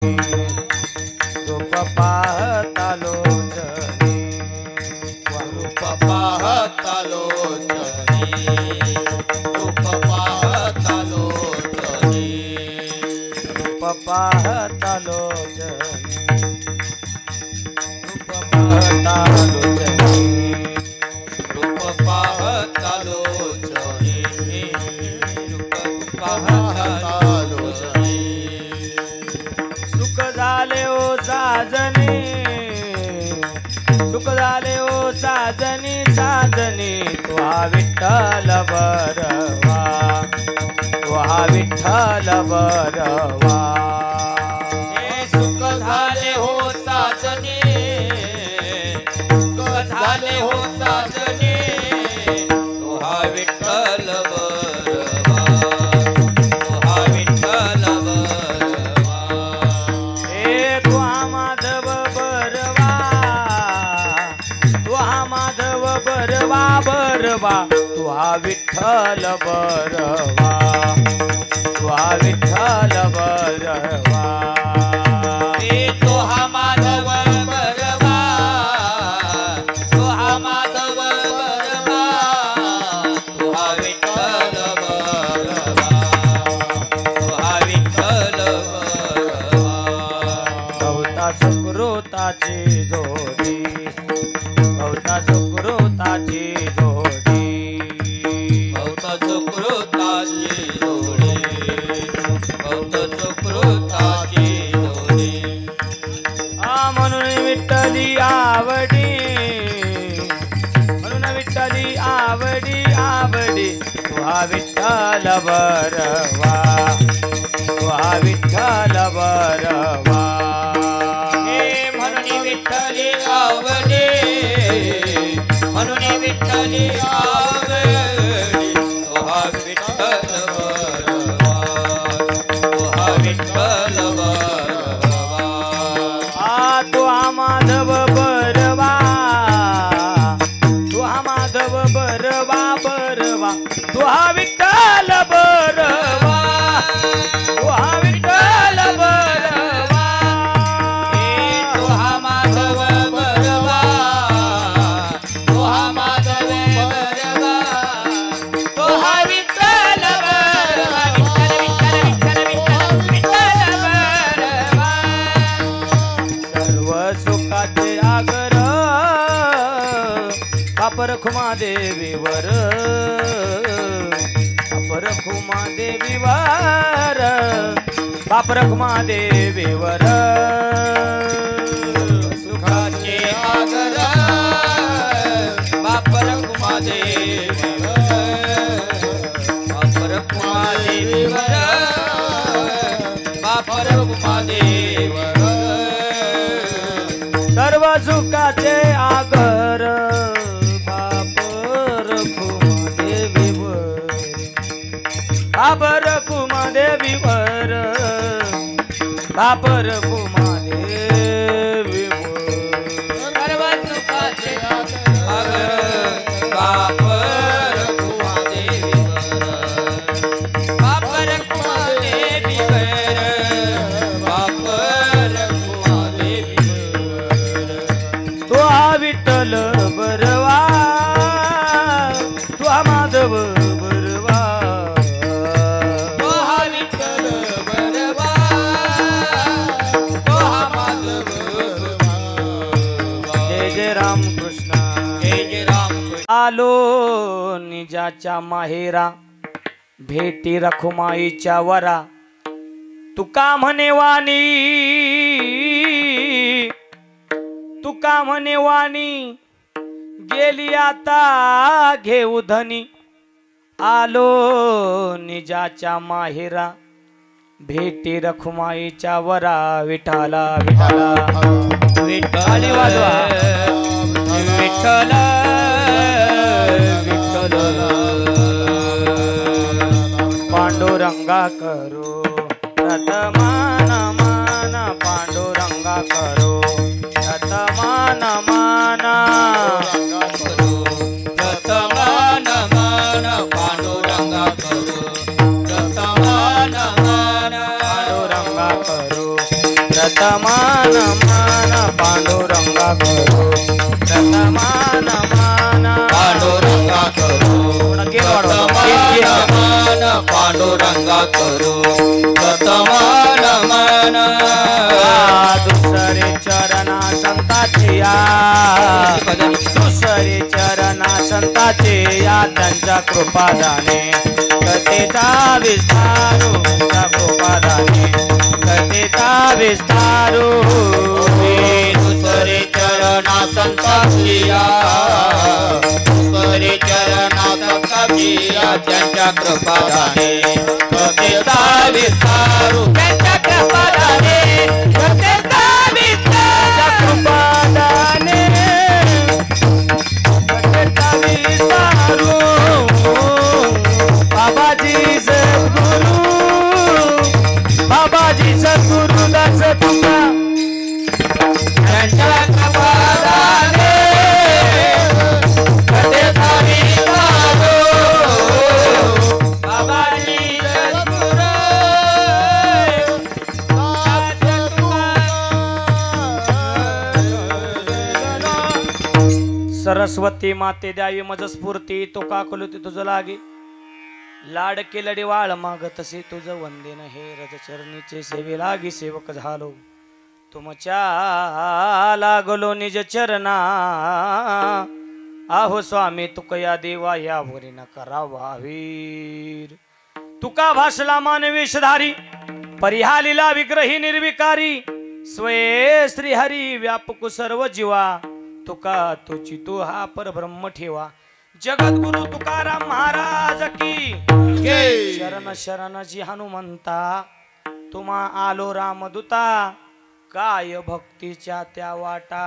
रूप पाहता लोचनी रूप पाहता लोचनी रूप पाहता लोचनी रूप पाहता लोचनी रूप पाहता लोचनी रूप पाहता लोचनी रूप पाहता लोचनी सुख झाले ओ साजनी सुख झाले ओ साजनी साजनी तू हा विठ्ठल बरवा तू हा विठ्ठल बरवा हे सुख झाले हो साजनी सुख झाले हो साजनी तो हा विठ्ठल बरवा तो हा विठ्ठल बरवा हे तू हा माधव बरवा तू हा माधव बरवा बरवा तू हा विठ्ठल बरवा तू हा विठ्ठल बरवा हे तो हा माधव बरवा तो हा माधव बरवा तो हा विठ्ठल बरवा तो हा विठ्ठल बरवा बहुता सुकृताची जोडी बहुता सुकृताची जोडी बहुत सुकृताची जोडी बहुत सुकृताची जोडी म्हणून विठ्ठली आवडी म्हणून विठ्ठली आवडी आवडी तू हा विठ्ठल बरवा तू हा विठ्ठल बरवा हे म्हणून विठ्ठली आवडे म्हणून विठ्ठली आवडी तो हा विठ्ठल बरवा तो हा विठ्ठल बरवा तू हा माधव बरवा तू हा माधव बरवा बरवा तू हा विठ्ठल बरवा तू हा विठ्ठल बरवा हे तो हा माधव बरवा तो हा माधव बरवा तो हा विठ्ठल बरवा विठ्ठल विठ्ठल विठ्ठल विठ्ठल बरवा सर्व सुखाचे आगर कापर खुमा देवीवर कापर खुमा देवीवर कापर खुमा देवीवर सुखाचे आगर बापर कुमादेवीवर बापर कुमादेवीवर बापर कुमादेवीवर सर्व सुखाचे आगर बापर खुमा देवीवर बापर खुमा देवीवर बापर खुमा देवीवर सर्व सुखाचे आगर बापर कुमादेवीवर बापर कुमादेवीवर बापर कुमादेवीवर तो हा विठ्ठल बरवा तो हा माधव बरवा तो हा विठ्ठल बरवा तो हा माधव बरवा जय जय राम कृष्ण जय जय राम आलो निजाच्या माहेरा भेटी रखुमाईच्या वरा तुका म्हणे वाणी तुका म्हणे वाणी गेली आता घेऊ धनी आलो निजाच्या माहेरा भेटी रखुमाईच्या वरा विठाला विठाला विठ्ठल वाजवा. विठ्ठल विठ्ठल पांडुरंगा करो रतमान मान पांडुरंगा करो रतमान मान रतमान मान पांडुरंगा करो रतमान मान पांडुरंगा करो रतमान मान पांडुरंगा करो रतमान मान पांडुरंगा करो रतमान पांडुरंगा करो रतमान मन दुसरे चरणा संताचे या दुसरे चरणा संताचे या त्यांच्या कृपादाने कथेचा विस्तारू त्यांच्या कृपादाने कथेचा विस्तारू दुसरे चरणा संताचिया दुसरे चरणा संताचिया त्यांच्या कृपादाने कथेचा विस्तारू त्यांच्या कृपादाने कथेचा कृपादाने कथेचा विस्तारू बाबाजी सद्गुरु बाबाजी सद्गुरु दास तुका त्यांच्या कृपादाने कथेचा विस्तारू बाबाजी सद्गुरु सरस्वती माते द्यावी मज स्फूर्ती तो का कलुती तुझ लागे लाडके लडी वाळ मागतसे तुझ वंदेन हे रज चरणीचे सेवे लागी सेवक झालो तुमच्या लागलो निज चरणा आहो स्वामी तुकया देवा यावरी न करावा वीर तुका भासला मानवेशधारी परिहालीला विग्रही निर्विकारी स्वये श्रीहरी व्यापक सर्व जीवा तुका तुची तू हा परब्रह्म ठेवा जगद्गुरु तुकाराम महाराज की शरण शरण जी हनुमंता तुम्हा आलो रामदूता काय भक्तीच्या त्या वाटा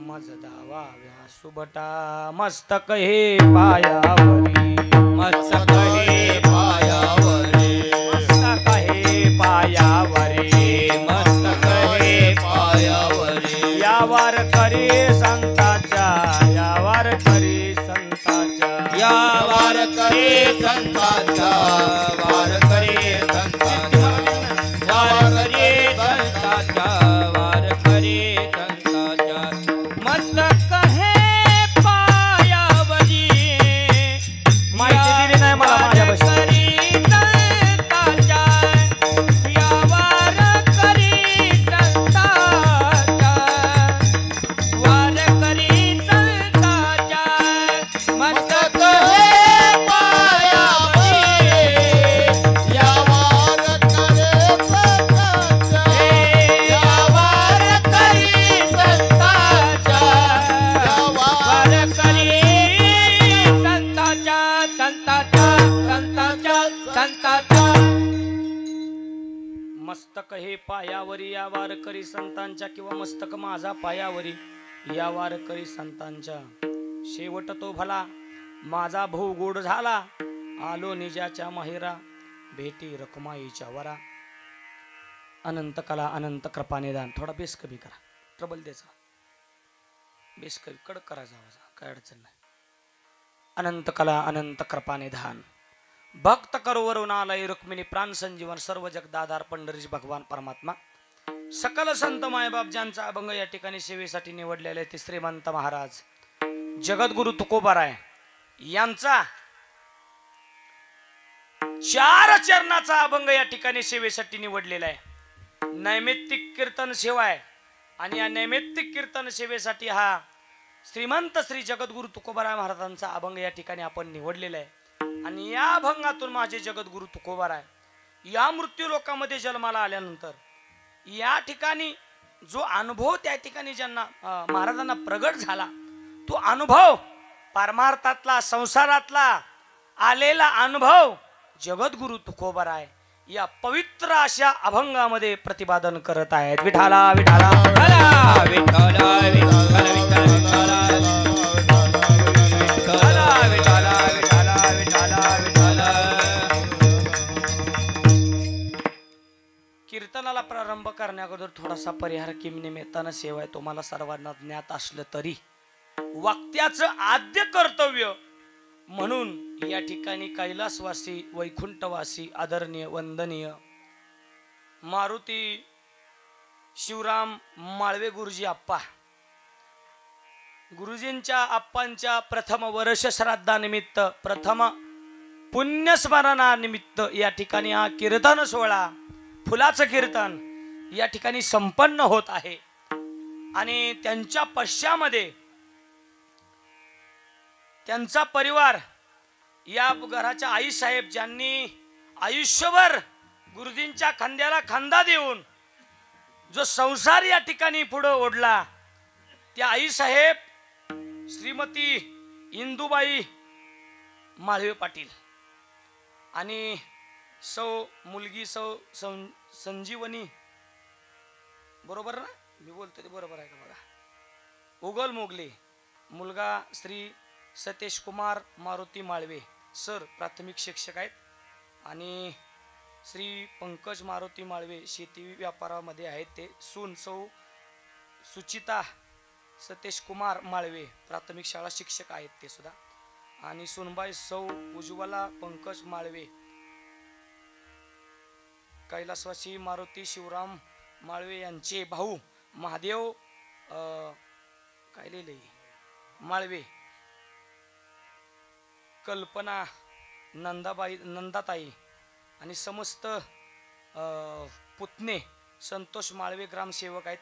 मज दावा व्यासुबटा मस्तक हे पायावरी मस्तक हे पायावरी मस्तक हे पायावरी मस्तक हे पायावरी यावर करी संताच्या यावर करी संताच्या या वारकरी संतांचा वारकरी संतांचा वारकरी संतांचा वारकरी संतांचा मस्तक हे पायावरी माहिती दिली नाही मला माझ्यापाशी वारकरी संतांच्या या वारकरी संतांच्या वारकरी संतांच्या मस्तक हे पायावरी या वारकरी संतांच्या या वारकरी संतांच्या या वारकरी संतांच्या संतांच्या मस्तक हे पायावरी या वारकरी संतांच्या किंवा मस्तक माझा पायावरी या वारकरी संतांच्या शेवट तो भला माझा भाऊ गोड झाला आलो निजाच्या माहेरा भेटी रखमाईच्या वरा अनंत कला अनंत कृपा निदान थोडा बेस कमी करा ट्रबल द्यायचा बेस कमी कडक करायचा आवाज काय अडचण नाही अनंत कला अनंत कृपा निधान भक्त करोवरून आलय रुक्मिणी प्राण संजीवन सर्व जगदाधार पंढरीश भगवान परमात्मा सकल संत मायबाप ज्यांचा अभंग या ठिकाणी सेवेसाठी निवडलेले ते श्रीमंत महाराज जगद्गुरु तुकोबाराय यांचा 4 चरणाचा अभंग या ठिकाणी सेवेसाठी निवडलेला आहे नैमित्तिक कीर्तन सेवा आहे आणि या नैमित्तिक कीर्तन सेवेसाठी हा श्रीमंत श्री जगद्गुरु तुकोबाराय महाराजांचा अभंग या ठिकाणी आपण निवडलेला आहे आणि या अभंगातून माझे जगद्गुरु तुकोबाराय या मृत्यू लोकामध्ये जन्माला आल्यानंतर या ठिकाणी जो अनुभव त्या ठिकाणी ज्यांना महाराजांना प्रगट झाला तो अनुभव परमार्थातला संसारातला आलेला अनुभव जगद्गुरु तुकोबाराय या पवित्र अशा अभंगामध्ये प्रतिपादन करत आहेत विठाला विठाला विठाला विठाला विठाला विठाला कीर्तनाला प्रारंभ करण्याअगोदर थोडासा परिहार किम निमित्तानं सेवा आहे तुम्हाला सर्वांना ज्ञात असलं तरी वाक्याचं आद्य कर्तव्य म्हणून या ठिकाणी कैलासवासी वैकुंठवासी आदरणीय वंदनीय मारुती शिवराम माळवे गुरुजी आप्पा, गुरुजींच्या आप्पांच्या प्रथम वर्ष श्राद्धानिमित्त, प्रथम पुण्यस्मरणानिमित्त या ठिकाणी हा कीर्तन सोहळा, फुलाचं कीर्तन या ठिकाणी संपन्न होत आहे. आणि त्यांच्या पश्चामध्ये त्यांचा परिवार, या घराच्या आई साहेब ज्यांनी आयुष्यभर गुरुजींच्या खांद्याला खांदा देऊन जो संसार या ठिकाणी पुढे ओढला, त्या आई साहेब श्रीमती इंदुबाई माळवे पाटील आणि मुलगी संजीवनी, बरोबर ना मी बोलतो ते बरोबर आहे का बघा, उगल मोगले, मुलगा श्री सतेश कुमार मारुती माळवे सर प्राथमिक शिक्षक आहेत, आणि श्री पंकज मारुती माळवे शेती व्यापारामध्ये आहेत ते, सून सुचिता सतेश कुमार माळवे प्राथमिक शाळा शिक्षक आहेत ते सुद्धा, आणि सुनबाई उज्ज्वला पंकज माळवे, कैलासवासी मारुती शिवराम माळवे यांचे भाऊ महादेव काय लिहिले माळवे, कल्पना नंदाताई आणि समस्त पुतणे संतोष माळवे ग्रामसेवक आहेत,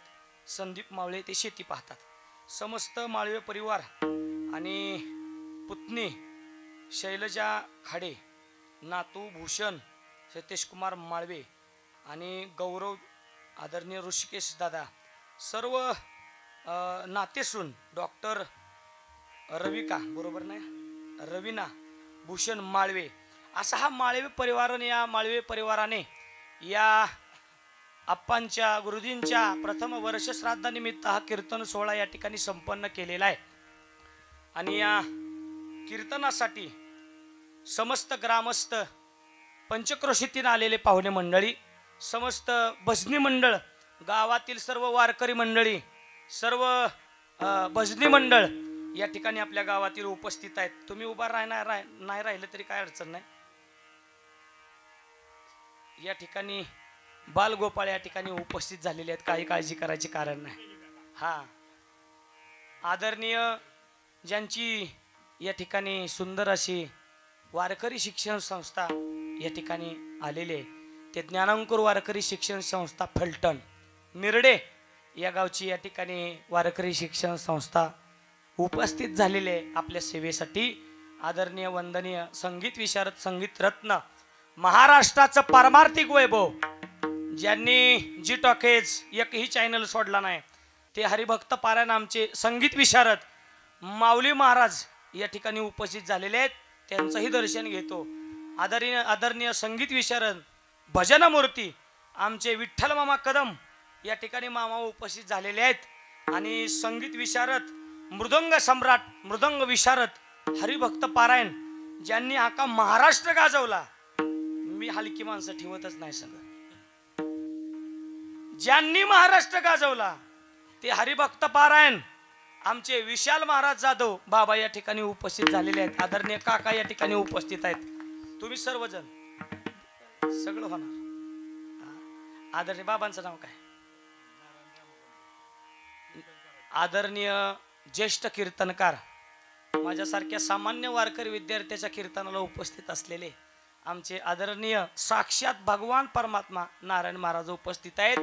संदीप माळवे ते शेती पाहतात, समस्त माळवे परिवार आणि पुतणी शैलजा खाडे, नातू भूषण सतेश कुमार माळवे आणि गौरव आदरणीय ऋषिकेश दादा, सर्व नातेसून डॉक्टर रविका, बरोबर नाही रवीना भूषण माळवे, असा हा माळवे परिवाराने, या माळवे परिवाराने या आप्पांच्या गुरुजींच्या प्रथम वर्ष श्राद्धानिमित्त हा कीर्तन सोहळा या ठिकाणी संपन्न केलेला आहे. आणि या कीर्तनासाठी समस्त ग्रामस्थ, पंचक्रोशीतून आलेले पाहुणे मंडळी, समस्त भजनी मंडळ, गावातील सर्व वारकरी मंडळी, सर्व भजनी मंडळ या ठिकाणी आपल्या गावातील उपस्थित आहेत. तुम्ही उभा नाही राहिलं तरी काय अडचण नाही. या ठिकाणी बालगोपाळ या ठिकाणी उपस्थित झालेले आहेत, काही काळजी करायची कारण नाही. हा आदरणीय ज्यांची या ठिकाणी सुंदर अशी वारकरी शिक्षण संस्था या ठिकाणी आलेले, ते ज्ञानांकुर वारकरी शिक्षण संस्था फलटण मिरडे या गावची या ठिकाणी वारकरी शिक्षण संस्था उपस्थित झालेले आपल्या सेवेसाठी. आदरणीय वंदनीय संगीत विशारद, संगीत रत्न, महाराष्ट्राचं पारमार्थिक वैभव, ज्यांनी जी टॉकेज एकही चॅनल सोडला नाही, ते हरिभक्त पारायण आमचे संगीत विशारद माऊली महाराज या ठिकाणी उपस्थित झालेले आहेत, त्यांचंही दर्शन घेतो. आदरणीय संगीत विशारद भजनमूर्ती आमचे विठ्ठल मामा कदम या ठिकाणी मामा उपस्थित झालेले आहेत. आणि संगीत विशारद मृदंग सम्राट, मृदंग विशारद हरिभक्त पारायण, ज्यांनी आका महाराष्ट्र गाजवला, मी हलकी माणसं ठेवतच नाही सगळं, ज्यांनी महाराष्ट्र गाजवला ते हरिभक्त पारायण आमचे विशाल महाराज जाधव बाबा या ठिकाणी उपस्थित झालेले आहेत. आदरणीय काका या ठिकाणी उपस्थित आहेत. तुम्ही सर्वजण सगळं होणार. आदरणीय बाबांचं नाव काय? आदरणीय ज्येष्ठ कीर्तनकार, माझ्यासारख्या सामान्य वारकरी विद्यार्थ्याच्या कीर्तनाला उपस्थित असलेले आमचे आदरणीय साक्षात भगवान परमात्मा नारायण महाराज उपस्थित आहेत,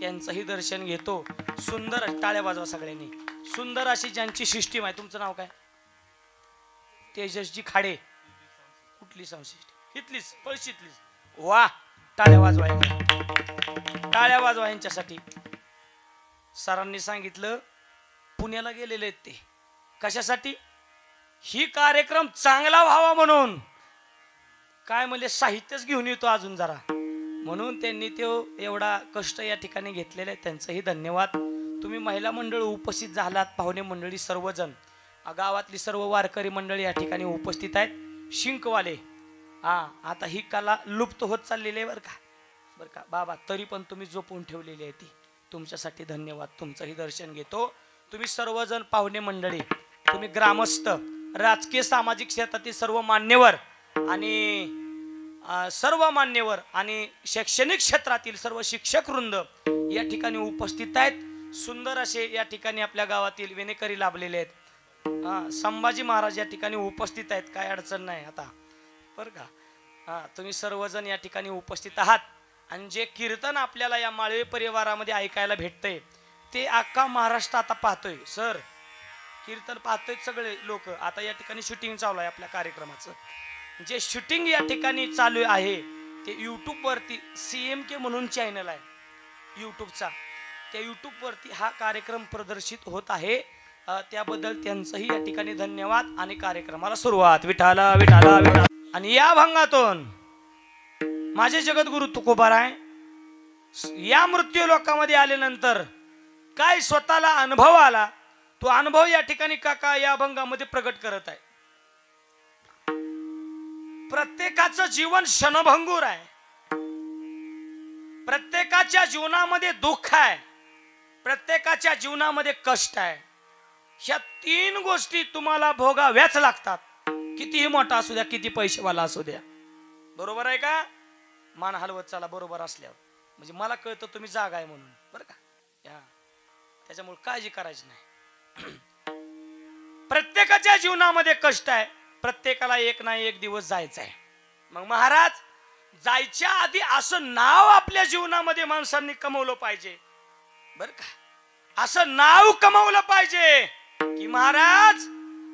त्यांचंही दर्शन घेतो. सुंदर टाळ्या वाजवा सगळ्यांनी. सुंदर अशी ज्यांची सिस्टीम आहे. तुमचं नाव काय? तेजसजी खाडे. कुठली संशिष्ट? इथलीच पळशीतलीच. वा, टाळ्या वाजवा, टाळ्या वाजवा यांच्यासाठी. सरांनी सांगितलं पुण्याला गेलेले आहेत ते, कशासाठी? ही कार्यक्रम चांगला व्हावा म्हणून. काय म्हणजे साहित्यच घेऊन येतो अजून जरा, म्हणून त्यांनी तो एवढा कष्ट या ठिकाणी घेतलेले आहे. त्यांचंही धन्यवाद. तुम्ही महिला मंडळ उपस्थित झालात, पाहुणे मंडळी सर्वजण, गावातली सर्व वारकरी मंडळी या ठिकाणी उपस्थित आहेत. शिंकवाले, आता ही कला लुप्त होत चाललेली आहे बरं का बाबा, तरी पण तुम्ही जपून ठेवलेली आहे ती. तुमच्यासाठी धन्यवाद. तुमचंही दर्शन घेतो. तुम्ही सर्वजण पाहुणे मंडळी, तुम्ही ग्रामस्थ, राजकीय सामाजिक क्षेत्रातील सर्व मान्यवर आणि सर्व मान्यवर आणि शैक्षणिक क्षेत्रातील सर्व शिक्षक वृंद या ठिकाणी उपस्थित आहेत. सुंदर असे या ठिकाणी आपल्या गावातील विनेकरी लाभलेले आहेत. संभाजी महाराज या ठिकाणी उपस्थित आहेत, काय अडचण नाही आता बरं का. तुम्ही सर्वजण या ठिकाणी उपस्थित आहात आणि जे कीर्तन आपल्याला या माळवे परिवारामध्ये ऐकायला भेटतंय ते अख्खा महाराष्ट्र आता पाहतोय. सर कीर्तन पाहतोय सगळे लोक. आता या ठिकाणी शूटिंग चालू आहे आपल्या कार्यक्रमाचं. जे शूटिंग या ठिकाणी चालू आहे ते यूट्यूबवरती CMK म्हणून चॅनल आहे यूट्यूबचा, त्या यूट्यूबवरती हा कार्यक्रम प्रदर्शित होत आहे. त्याबद्दल त्यांचंही या ठिकाणी धन्यवाद आणि कार्यक्रमाला सुरुवात. विठाला विठाला विठाला. आणि या भंगातून माझे जगद्गुरु तुकोबाराय या मृत्यू लोकांमध्ये आल्यानंतर काय स्वतःला अनुभव आला तो अनुभव या ठिकाणी काका या भंगामध्ये प्रगट करत आहे. प्रत्येकाचं जीवन क्षणभंगूर आहे. प्रत्येकाच्या जीवनामध्ये दुःख आहे, प्रत्येकाच्या जीवनामध्ये कष्ट आहे. ह्या 3 गोष्टी तुम्हाला भोगाव्याच लागतात. कितीही मोठा असू द्या, किती पैसेवाला असू द्या. बरोबर आहे का? मान हलवत चला बरोबर असल्यावर, म्हणजे मला कळतं तुम्ही जागा आहे म्हणून बरं का. त्याच्यामुळे काळजी करायची नाही. प्रत्येकाच्या जीवनामध्ये कष्ट आहे, प्रत्येकाला एक ना एक दिवस जायचं आहे. मग महाराज जायच्या आधी असं नाव आपल्या जीवनामध्ये माणसांनी कमवलं पाहिजे बरं का. असं नाव कमवलं पाहिजे की महाराज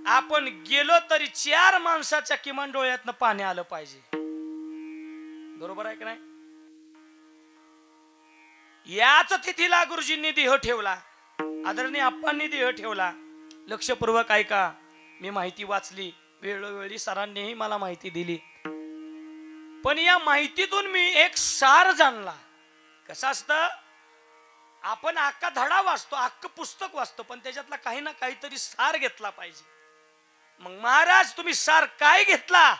आपण गेलो तरी 4 माणसाच्या किमान डोळ्यातनं पाणी आलं पाहिजे. बरोबर आहे की नाही? याच तिथीला गुरुजींनी देह ठेवला, आदरणीय आप्पांनी देह ठेवला. लक्षपूर्वक ऐका, मी माहिती वाचली, वेळोवेळी सरांनीही मला माहिती दिली, पण या माहितीतून मी एक सार जाणला. कसं असतं, आपण अख्खा धडा वाचतो, अख्खं पुस्तक वाचतो, पण त्याच्यातला काही ना काहीतरी सार घेतला पाहिजे. मग महाराज तुम्ही सार काय घेतला?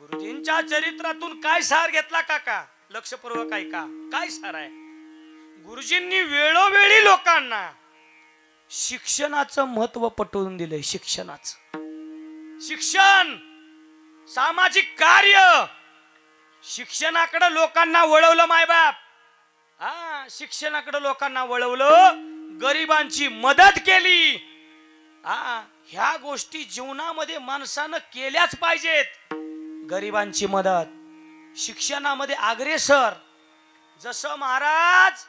गुरुजींच्या चरित्रातून काय सार घेतला काका? लक्षपूर्वक ऐका, काय सार आहे. गुरुजींनी वेळोवेळी लोकांना शिक्षणाचं महत्व पटवून दिलंय. शिक्षण, सामाजिक कार्य, शिक्षणाकडे लोकांना वळवलं. मायबाप शिक्षणाकडे लोकांना वळवलं, गरिबांची मदत केली. ह्या गोष्टी जीवनामध्ये माणसानं केल्याच पाहिजेत. गरिबांची मदत, शिक्षणामध्ये अग्रेसर. जसं महाराज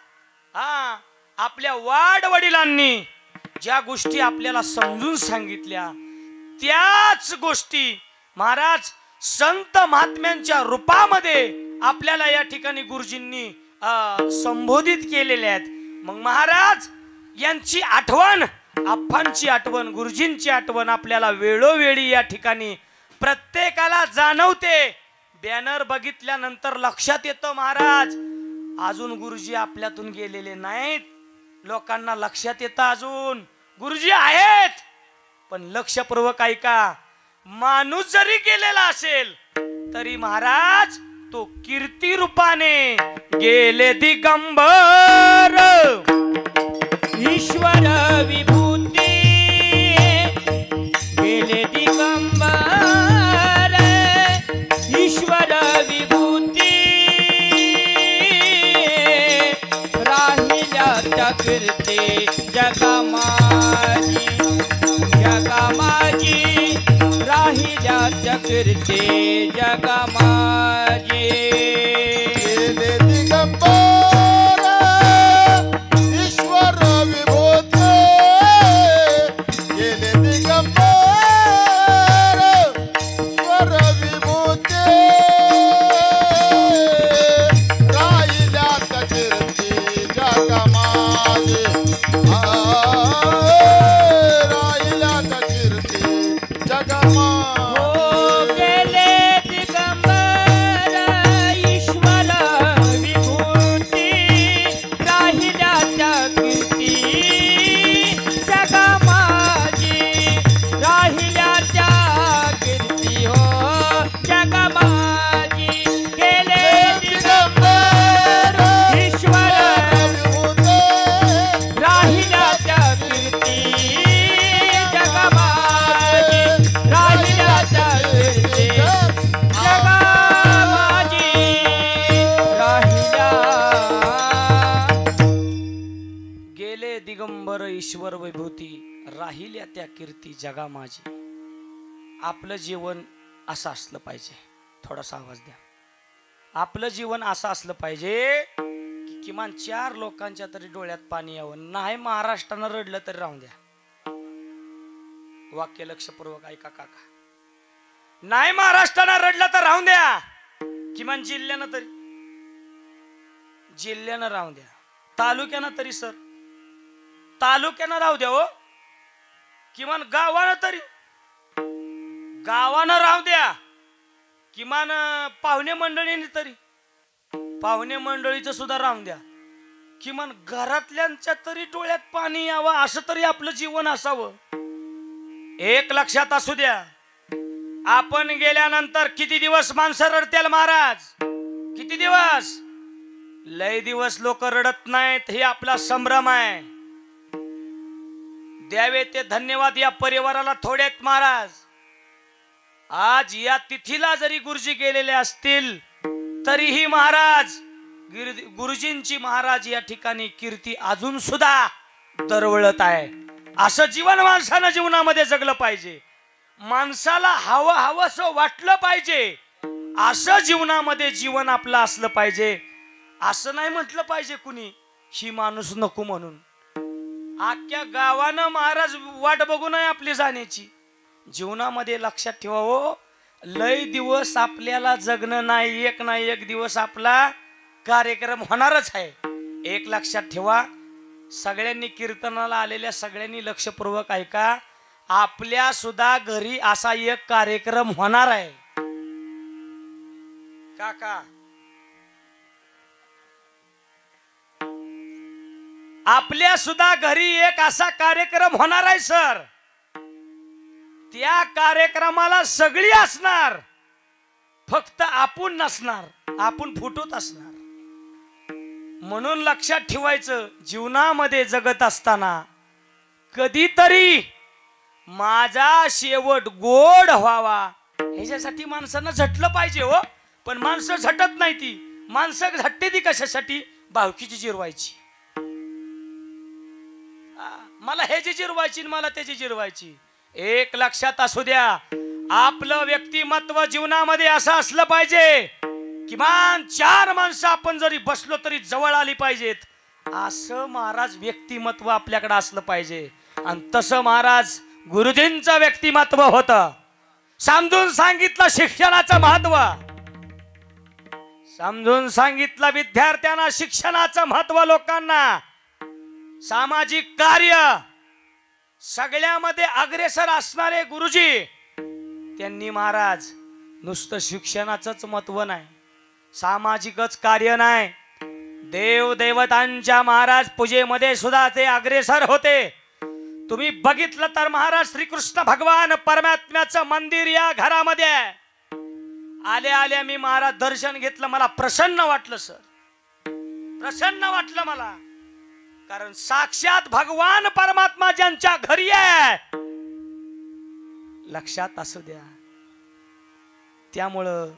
आपल्या वाडवडिलांनी ज्या गोष्टी आपल्याला समजून सांगितल्या त्याच गोष्टी महाराज संत महात्म्यांच्या रूपामध्ये आपल्याला या ठिकाणी गुरुजींनी संबोधित केलेल्या आहेत. मग महाराज यांची आठवण, आप्पांची आठवण, गुरुजींची आठवण आपल्याला वेळोवेळी या ठिकाणी प्रत्येकाला जाणवते. बॅनर बघितल्यानंतर लक्षात येतं महाराज अजून गुरुजी आपल्यातून गेलेले नाहीत. लोकांना लक्षात येतं अजून गुरुजी आहेत, पण लक्षपूर्वक ऐका, माणूस जरी गेलेला असेल तरी महाराज तो कीर्ती रूपाने गेले दिगंबर. ईश्वर विभूती गेले दिगंबर, ईश्वर विभूती राहिल्या त्या कीर्ती जगमाजी, जगमाजी राहिल्या त्या कीर्ती जगमाजी. गेले दिगंबर ईश्वर विभूती, गेले दिगंबर ईश्वर विभूती राहिल्या त्या कीर्ती जगमाजी, राहिल्या त्या कीर्ती जगमाजी. गेले दिगंबर दिगंबर ईश्वर विभूती राहिल्या त्या कीर्ती जगा माझी. आपलं जीवन असं असलं पाहिजे. थोडासा आवाज द्या. आपलं जीवन असं असलं पाहिजे की किमान 4 लोकांच्या तरी डोळ्यात पाणी यावं. नाही महाराष्ट्रानं रडलं तरी राहून द्या. वाक्य लक्षपूर्वक ऐका काका. नाही महाराष्ट्रानं रडलं तर राहून द्या. किमान जिल्ह्यानं राहून द्या. तालुक्यानं तरी सर तालुक्यानं राहू द्या हो. किमान गावानं राहू द्या. किमान पाहुणे मंडळीचं सुद्धा राहून द्या. किमान घरातल्यांच्या तरी डोळ्यात पाणी यावं असं तरी आपलं जीवन असावं. एक लक्षात असू द्या. आपण गेल्यानंतर किती दिवस माणसं रडतील महाराज. किती दिवस. लय दिवस लोक रडत नाहीत. हे आपला संभ्रम आहे. द्यावे ते धन्यवाद या परिवाराला थोडेत महाराज. आज या तिथीला जरी गुरुजी गेलेले असतील तरीही महाराज गुरुजींची महाराज या ठिकाणी कीर्ती अजून सुद्धा दरवळत आहे. असं जीवन माणसानं जीवनामध्ये जगलं पाहिजे. माणसाला हवंसं वाटलं पाहिजे. असं जीवनामध्ये जीवन आपलं असलं पाहिजे. असं नाही म्हटलं पाहिजे कुणी ही माणूस नको म्हणून. अख्ख्या गावानं महाराज वाट बघू नये आपली जाण्याची. जीवनामध्ये लक्षात ठेवा हो. लय दिवस आपल्याला जगणं नाही. एक दिवस आपला कार्यक्रम होणारच आहे. एक लक्षात ठेवा. सगळ्यांनी कीर्तनाला आलेल्या सगळ्यांनी लक्षपूर्वक ऐका. आपल्या सुद्धा घरी असा एक कार्यक्रम होणार आहे काका. आपल्या सुद्धा घरी एक असा कार्यक्रम होणार आहे सर. त्या कार्यक्रमाला सगळी असणार. फक्त आपण नसणार. आपण फुटत असणार. म्हणून लक्षात ठेवायचं. जीवनामध्ये जगत असताना कधीतरी माझा शेवट गोड व्हावा ह्याच्यासाठी माणसानं झटलं पाहिजे हो. पण माणसं झटत नाही. ती माणसं झटते ती कशासाठी. भावकीची जिरवायची. मला ह्याची जिरवायची मला त्याची जिरवायची. एक लक्षात असू द्या. आपलं व्यक्तिमत्व जीवनामध्ये असं असलं पाहिजे. किमान 4 माणसं आपण जरी बसलो तरी जवळ आली पाहिजेत. असं महाराज व्यक्तिमत्व आपल्याकडे असलं पाहिजे. आणि तसं महाराज गुरुजींचं व्यक्तिमत्व होतं. समजून सांगितलं शिक्षणाचं महत्व. समजून सांगितलं विद्यार्थ्यांना शिक्षणाचं महत्व. लोकांना सामाजिक कार्य सगळ्यामध्ये अग्रेसर असणारे गुरुजी. त्यांनी महाराज नुसतं शिक्षणाचंच महत्व नाही. सामाजिकच कार्य नाही. देवदेवतांच्या महाराज पूजेमध्ये सुद्धा ते अग्रेसर होते. तुम्ही बघितलं तर महाराज श्रीकृष्ण भगवान परमात्म्याचं मंदिर या घरामध्ये आहे. आल्या मी महाराज दर्शन घेतलं. मला प्रसन्न वाटलं सर. प्रसन्न वाटलं मला. कारण साक्षात भगवान परमात्मा ज्यांच्या घरी आहे लक्षात असू द्या. त्यामुळं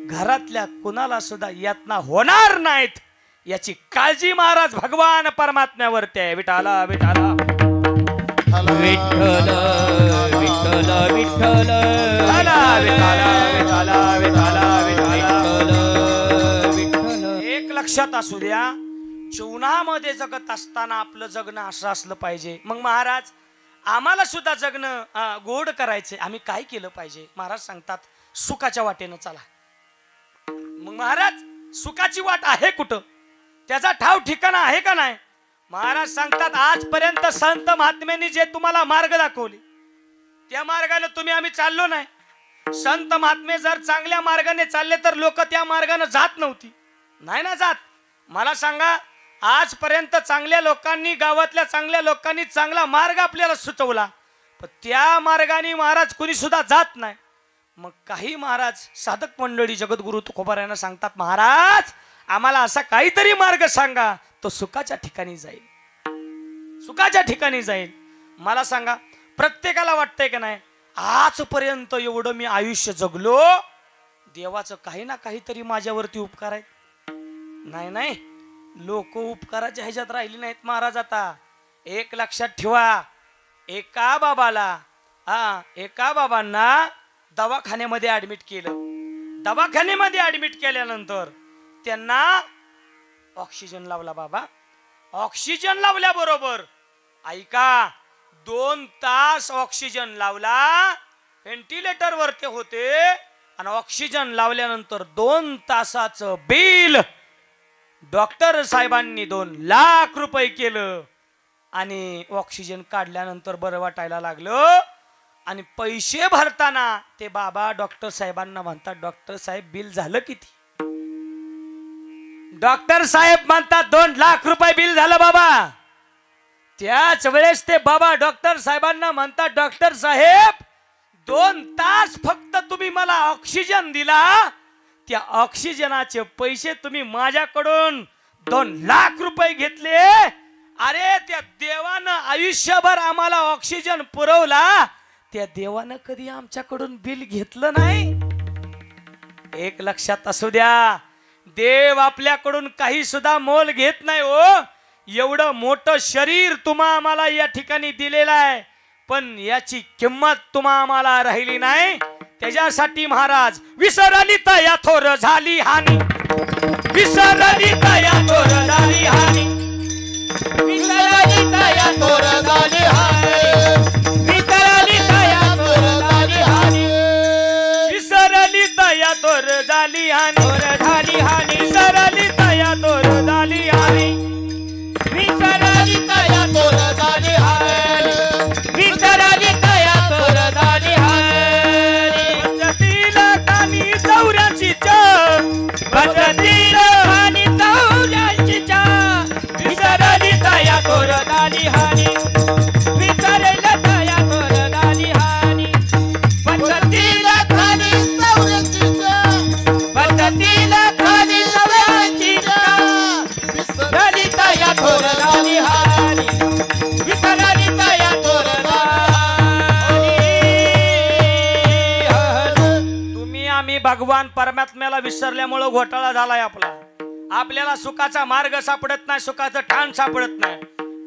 घरातल्या कुणाला सुद्धा यातना होणार नाहीत याची काळजी महाराज भगवान परमात्म्यावरती आहे. विठाला विठाला विठ्ठल विठ्ठल विठ्ठल एक लक्षात असू द्या. जीवनामध्ये जगत असताना आपलं जगणं असं असलं पाहिजे. मग महाराज आम्हाला सुद्धा जगणं गोड करायचे. आम्ही काय केलं पाहिजे. महाराज सांगतात सुखाच्या वाटेनं चला. मग महाराज सुखाची वाट आहे कुठं. त्याचा ठाव ठिकाणा आहे का नाही. महाराज सांगतात आजपर्यंत संत महात्म्यांनी जे तुम्हाला मार्ग दाखवले त्या मार्गाने तुम्ही आम्ही चाललो नाही. संत महात्मे जर चांगल्या मार्गाने चालले तर लोक त्या मार्गाने जात नव्हती. नाही ना जात. मला सांगा आजपर्यंत चांगल्या लोकांनी गावातल्या चांगल्या लोकांनी चांगला मार्ग आपल्याला सुचवला पण त्या मार्गाने महाराज कुणी सुद्धा जात नाही. मग काही महाराज साधक मंडळी जगद्गुरु तुकोबारायांना सांगतात महाराज आम्हाला असा काहीतरी मार्ग सांगा तो सुखाच्या ठिकाणी जाईल. सुखाच्या ठिकाणी जाईल. मला सांगा प्रत्येकाला वाटतंय का नाही आजपर्यंत एवढं मी आयुष्य जगलो देवाचं काही ना काहीतरी माझ्यावरती उपकार आहे. नाही लोक उपकाराच्या ह्याच्यात राहिली नाहीत महाराज. आता एक लक्षात ठेवा, एका बाबांना दवाखान्यामध्ये ऍडमिट केलं. दवाखान्यामध्ये ऍडमिट केल्यानंतर त्यांना ऑक्सिजन लावला. बाबा ऑक्सिजन लावल्याबरोबर ऐका 2 तास ऑक्सिजन लावला. व्हेंटिलेटर वरती होते आणि ऑक्सिजन लावल्यानंतर 2 तासाचं बिल डॉक्टर साहेबांनी 2 लाख रुपये केलं. आणि ऑक्सिजन काढल्यानंतर बरं वाटायला लागलं. आणि पैसे भरताना ते बाबा डॉक्टर साहेबांना म्हणतात, डॉक्टर साहेब बिल झालं किती? डॉक्टर साहेब म्हणतात 2 लाख रुपये बिल झालं बाबा. त्याच वेळेस ते बाबा डॉक्टर साहेबांना म्हणतात, डॉक्टर साहेब 2 तास फक्त तुम्ही मला ऑक्सिजन दिला, त्या ऑक्सिजनाचे पैसे तुम्ही माझ्याकडून 2 लाख रुपये घेतले. अरे त्या देवानं आयुष्यभर आम्हाला ऑक्सिजन पुरवला, त्या देवानं कधी आमच्याकडून बिल घेतलं नाही. एक लक्षात असू द्या, देव आपल्याकडून काही सुद्धा मोल घेत नाही हो. एवढं मोठं शरीर तुम्हा आम्हाला या ठिकाणी दिलेलं आहे, पण याची किंमत तुम्हा आम्हाला राहिली नाही. त्याच्यासाठी महाराज विसरली तया थोर झाली हानी, विसरली तया थोर झाली हानी, विसरली तया तोर झाली हानी, विसरली तया तोर झाली हानी, विसरली तया थोर झाली हानी, झाली हानी, विसरली तया थोर झाली हानी, विसरली तया तोर झाली हानी, विसरली तया थोर झाली हानी. बचतीला कानी 84 बचतीला कानी 84 विसरली तया थोर झाली हानी, विसरली तया थोर झाली हानी. बचतीला खाली चौऱ्याऐंशीच्या, बचतीला कानी 84 विसरली तया थोर झाली हानी, विसरली तया थोर झाली हानी. तुम्ही आम्ही भगवान परमात्म्याला विसरल्यामुळे घोटाळा झालाय आपला. आपल्याला सुखाचा मार्ग सापडत नाही, सुखाचं ठाण सापडत नाही.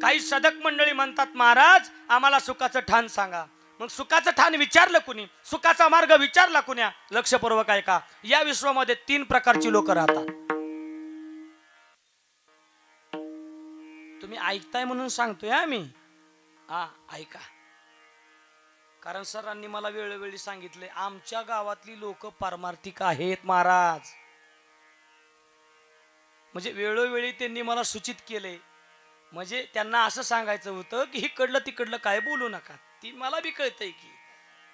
काही सदक मंडळी म्हणतात, महाराज आम्हाला सुखाचं ठाण सांगा. मग सुखाचं ठाण विचारलं कुणी, सुखाचा मार्ग विचारला कुण्या? लक्षपूर्वक ऐका, या विश्वामध्ये 3 प्रकारची लोक राहतात. तुम्ही ऐकताय म्हणून सांगतोय आम्ही, ऐका. कारण सरांनी मला वेळोवेळी सांगितले, आमच्या गावातली लोक पारमार्थिक आहेत महाराज. म्हणजे वेळोवेळी त्यांनी मला सूचित केले. म्हणजे त्यांना असं सांगायचं होतं की इकडलं तिकडलं काय बोलू नका. ती मला बी कळतंय की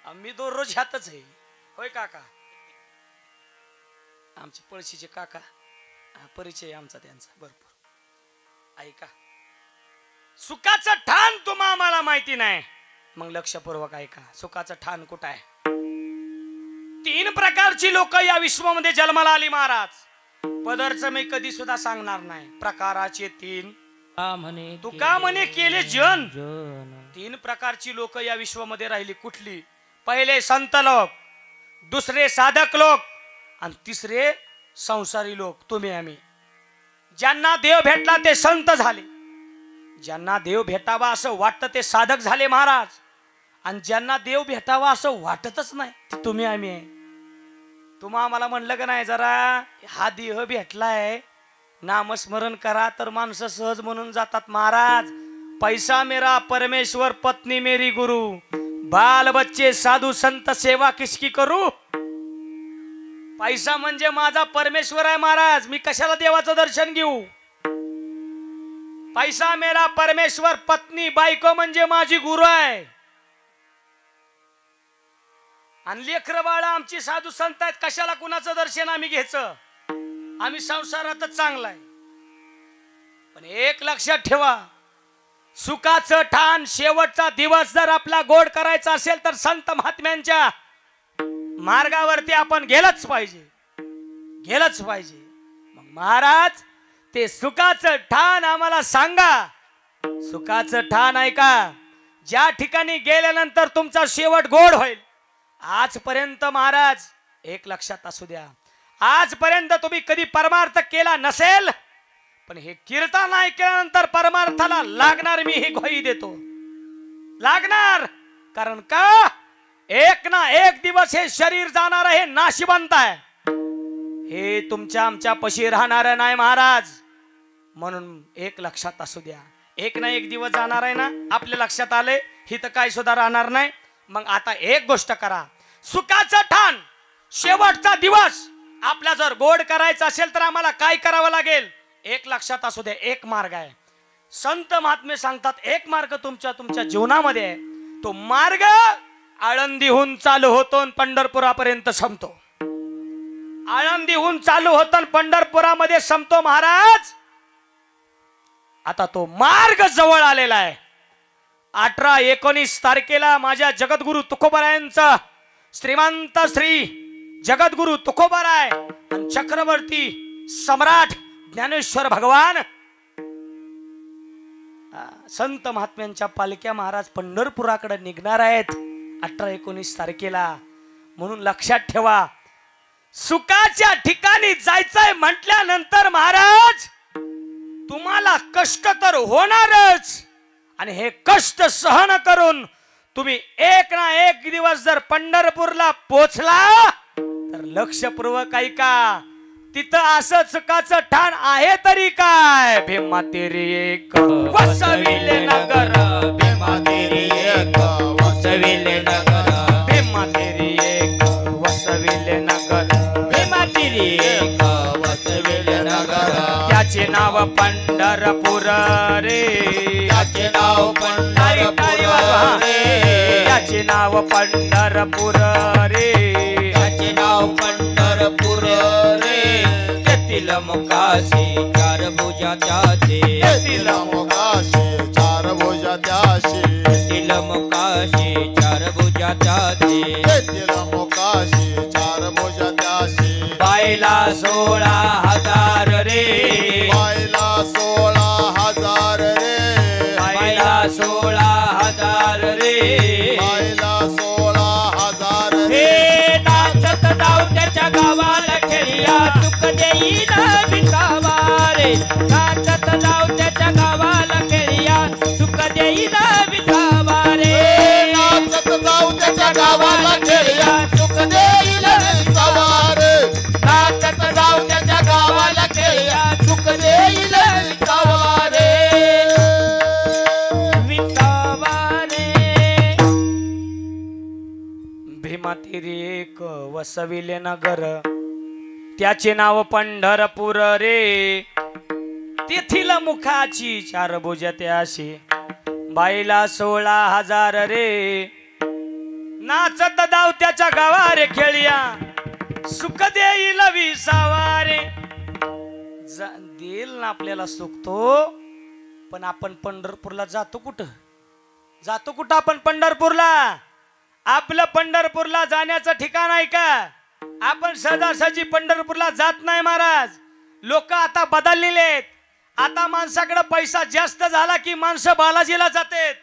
आम्ही दररोज ह्यातच आहे. होय काका, आमचे पळशीचे काका, परिचय आमचा त्यांचा भरपूर. ऐका, सुखाचं ठाण तुम्हा आम्हाला माहिती नाही. मग लक्षपूर्वक ऐका, सुखाचं ठाण कुठं आहे? 3 प्रकारची लोक या विश्वामध्ये जन्माला आली महाराज. पदरचं मी कधी सुद्धा सांगणार नाही. प्रकाराचे 3 तुका म्हणे केले जन. 3 प्रकारची लोक या विश्वामध्ये राहिली. कुठली? पहिले संत लोक, दुसरे साधक लोक आणि तिसरे संसारी लोक, तुम्ही आम्ही. ज्यांना देव भेटला ते संत झाले, ज्यांना देव भेटावा असं वाटतं ते साधक झाले महाराज, आणि ज्यांना देव भेटावा असं वाटतच नाही ते तुम्ही आम्ही आहे. तुम्हा आम्हाला म्हणलं का नाही, जरा हा देह भेटलाय, नामस्मरण करा तर माणसं सहज म्हणून जातात महाराज. पैसा मेरा परमेश्वर, पत्नी मेरी गुरु, बाल बच्चे साधू संत सेवा किसकी करू. पैसा म्हणजे माझा परमेश्वर आहे महाराज, मी कशाला देवाचं दर्शन घेऊ? पैसा मेरा परमेश्वर, पत्नी बायको म्हणजे माझी गुरु आहे, आणि लेकर बाळा आमची साधू संत आहेत. कशाला कुणाचं दर्शन आम्ही घ्यायचं? आम्ही संसारातच चांगला आहे. पण एक लक्षात ठेवा, सुखाचं ठाण शेवटचा दिवस जर आपला गोड करायचा असेल तर संत महात्म्यांच्या मार्गावरती आपण गेलंच पाहिजे, गेलंच पाहिजे. मग महाराज ते सुखाचं ठाण आम्हाला सांगा. सुखाचं ठाण ऐका, ज्या ठिकाणी गेल्यानंतर तुमचा शेवट गोड होईल. आजपर्यंत महाराज एक लक्षात असू द्या, आजपर्यंत तुम्ही कधी परमार्थ केला नसेल, पण हे कीर्तन ऐकल्यानंतर परमार्थाला लागणार, मी ही ग्वाही देतो, लागणार. कारण का एक ना एक दिवस हे शरीर जाणार आहे, नाशिवंत आहे, हे तुमच्या आमच्या पशी राहणार नाही महाराज. म्हणून एक लक्षात असू द्या, एक ना एक दिवस जाणार आहे ना, आपल्या लक्षात आले ही तर काय सुद्धा राहणार नाही. मग आता एक गोष्ट करा, सुखाचं ठाण, शेवटचा दिवस आपला जर गोड करायचा असेल तर आम्हाला काय करावं लागेल, एक लक्षात असू द्या, एक मार्ग आहे. संत महात्मे सांगतात एक मार्ग तुमच्या तुमच्या जीवनामध्ये आहे. तो मार्ग आळंदीहून चालू होतो आणि पंढरपुरापर्यंत संपतो. आळंदीहून चालू होतो आणि पंढरपुरामध्ये संपतो महाराज. आता तो मार्ग जवळ आलेला आहे. 18-19 तारखेला माझ्या जगद्गुरु तुकोबारायांचा श्रीमंत श्री जगद्गुरु तुकोबाराय आणि चक्रवर्ती सम्राट ज्ञानेश्वर भगवान संत महात्म्यांच्या पालख्या महाराज पंढरपुराकडे निघणार आहेत 18-19 तारखेला. म्हणून लक्षात ठेवा, सुखाच्या ठिकाणी जायचंय म्हटल्यानंतर महाराज तुम्हाला कष्ट तर होणारच, आणि हे कष्ट सहन करून तुम्ही एक ना एक दिवस जर पंढरपूरला पोचला तर लक्षपूर्वक ऐका, तिथं असं सुखाचं ठाण आहे तरी काय. भीमा तेरी एक वसविले नगर, भीमा तेरी एक वसविले नगर, भीमा तेरी एक वसविले नगर, भीमा तिरी एक वसविले नगर, त्याचे नाव पंढरपूर रे, त्याचे नाव पंढरपूर रे, त्याचे नाव पंढरपूर रे, त्याचे नाव पंढरपूर रे. तेथील मुखाशी चार भुजा त्याचे, तेथील मुखाशी चार भुजा त्याशी, तेथील मुखाशी चार भुजा त्याचे, तेथील मुखाशी चार भुजा त्याशी. बायला 16,000 रे, बायला 16,000 रे, बायला 16,000 रे, बायला 16,000 रे. हे नाचत जाऊ त्याच्या गावाला खेळिया, सुख देईन विसावा रे. नाचत जाऊ त्याच्या गावाला खेळिया, सुख देईन विसावा रे. नाचत जाऊ त्याच्या गावाला खेळया, सुख देईल विसावा रे. नाचत जाऊ त्याच्या गावाला खेळया, सुख देईल विसावा रे. विसावा रे. भीमा तेरी एक वसविले नगर, त्याचे नाव पंढरपूर रे, तेथील मुखाची चार भुजा त्याशी, बाईला 16,000 रे. नाचत दाव त्याच्या गावारे खेळिया, सुख देईल विसावा रे. देईल ना आपल्याला सुख तो, पण आपण पंढरपूरला जातो कुठं, जातो कुठं आपण पंढरपूरला. आपलं पंढरपूरला जाण्याचं ठिकाण आहे का. आपण सहजासहजी पंढरपूरला जात नाही महाराज. लोक आता बदललेले आहेत. आता माणसाकडे पैसा जास्त झाला की माणसं बालाजीला जातात,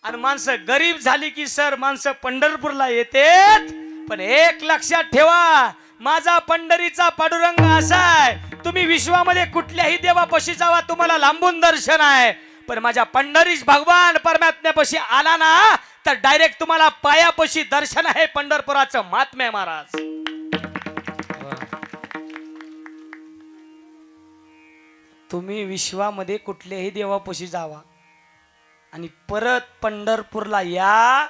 आणि माणसं गरीब झाली की सर माणसं पंढरपूरला येतात. पण एक लक्षात ठेवा, माझा पंढरीचा पांडुरंग असा आहे, तुम्ही विश्वामध्ये कुठल्याही देवापाशी जावा तुम्हाला लांबून दर्शन आहे, पण माझ्या पंढरीश भगवान परमात्म्यापाशी आला ना तर डायरेक्ट तुम्हाला पायापाशी दर्शन आहे. पंढरपुराचं महात्म्य आहे महाराज. तुम्ही विश्वामध्ये कुठल्याही देवापाशी जावा आणि परत पंढरपूरला या,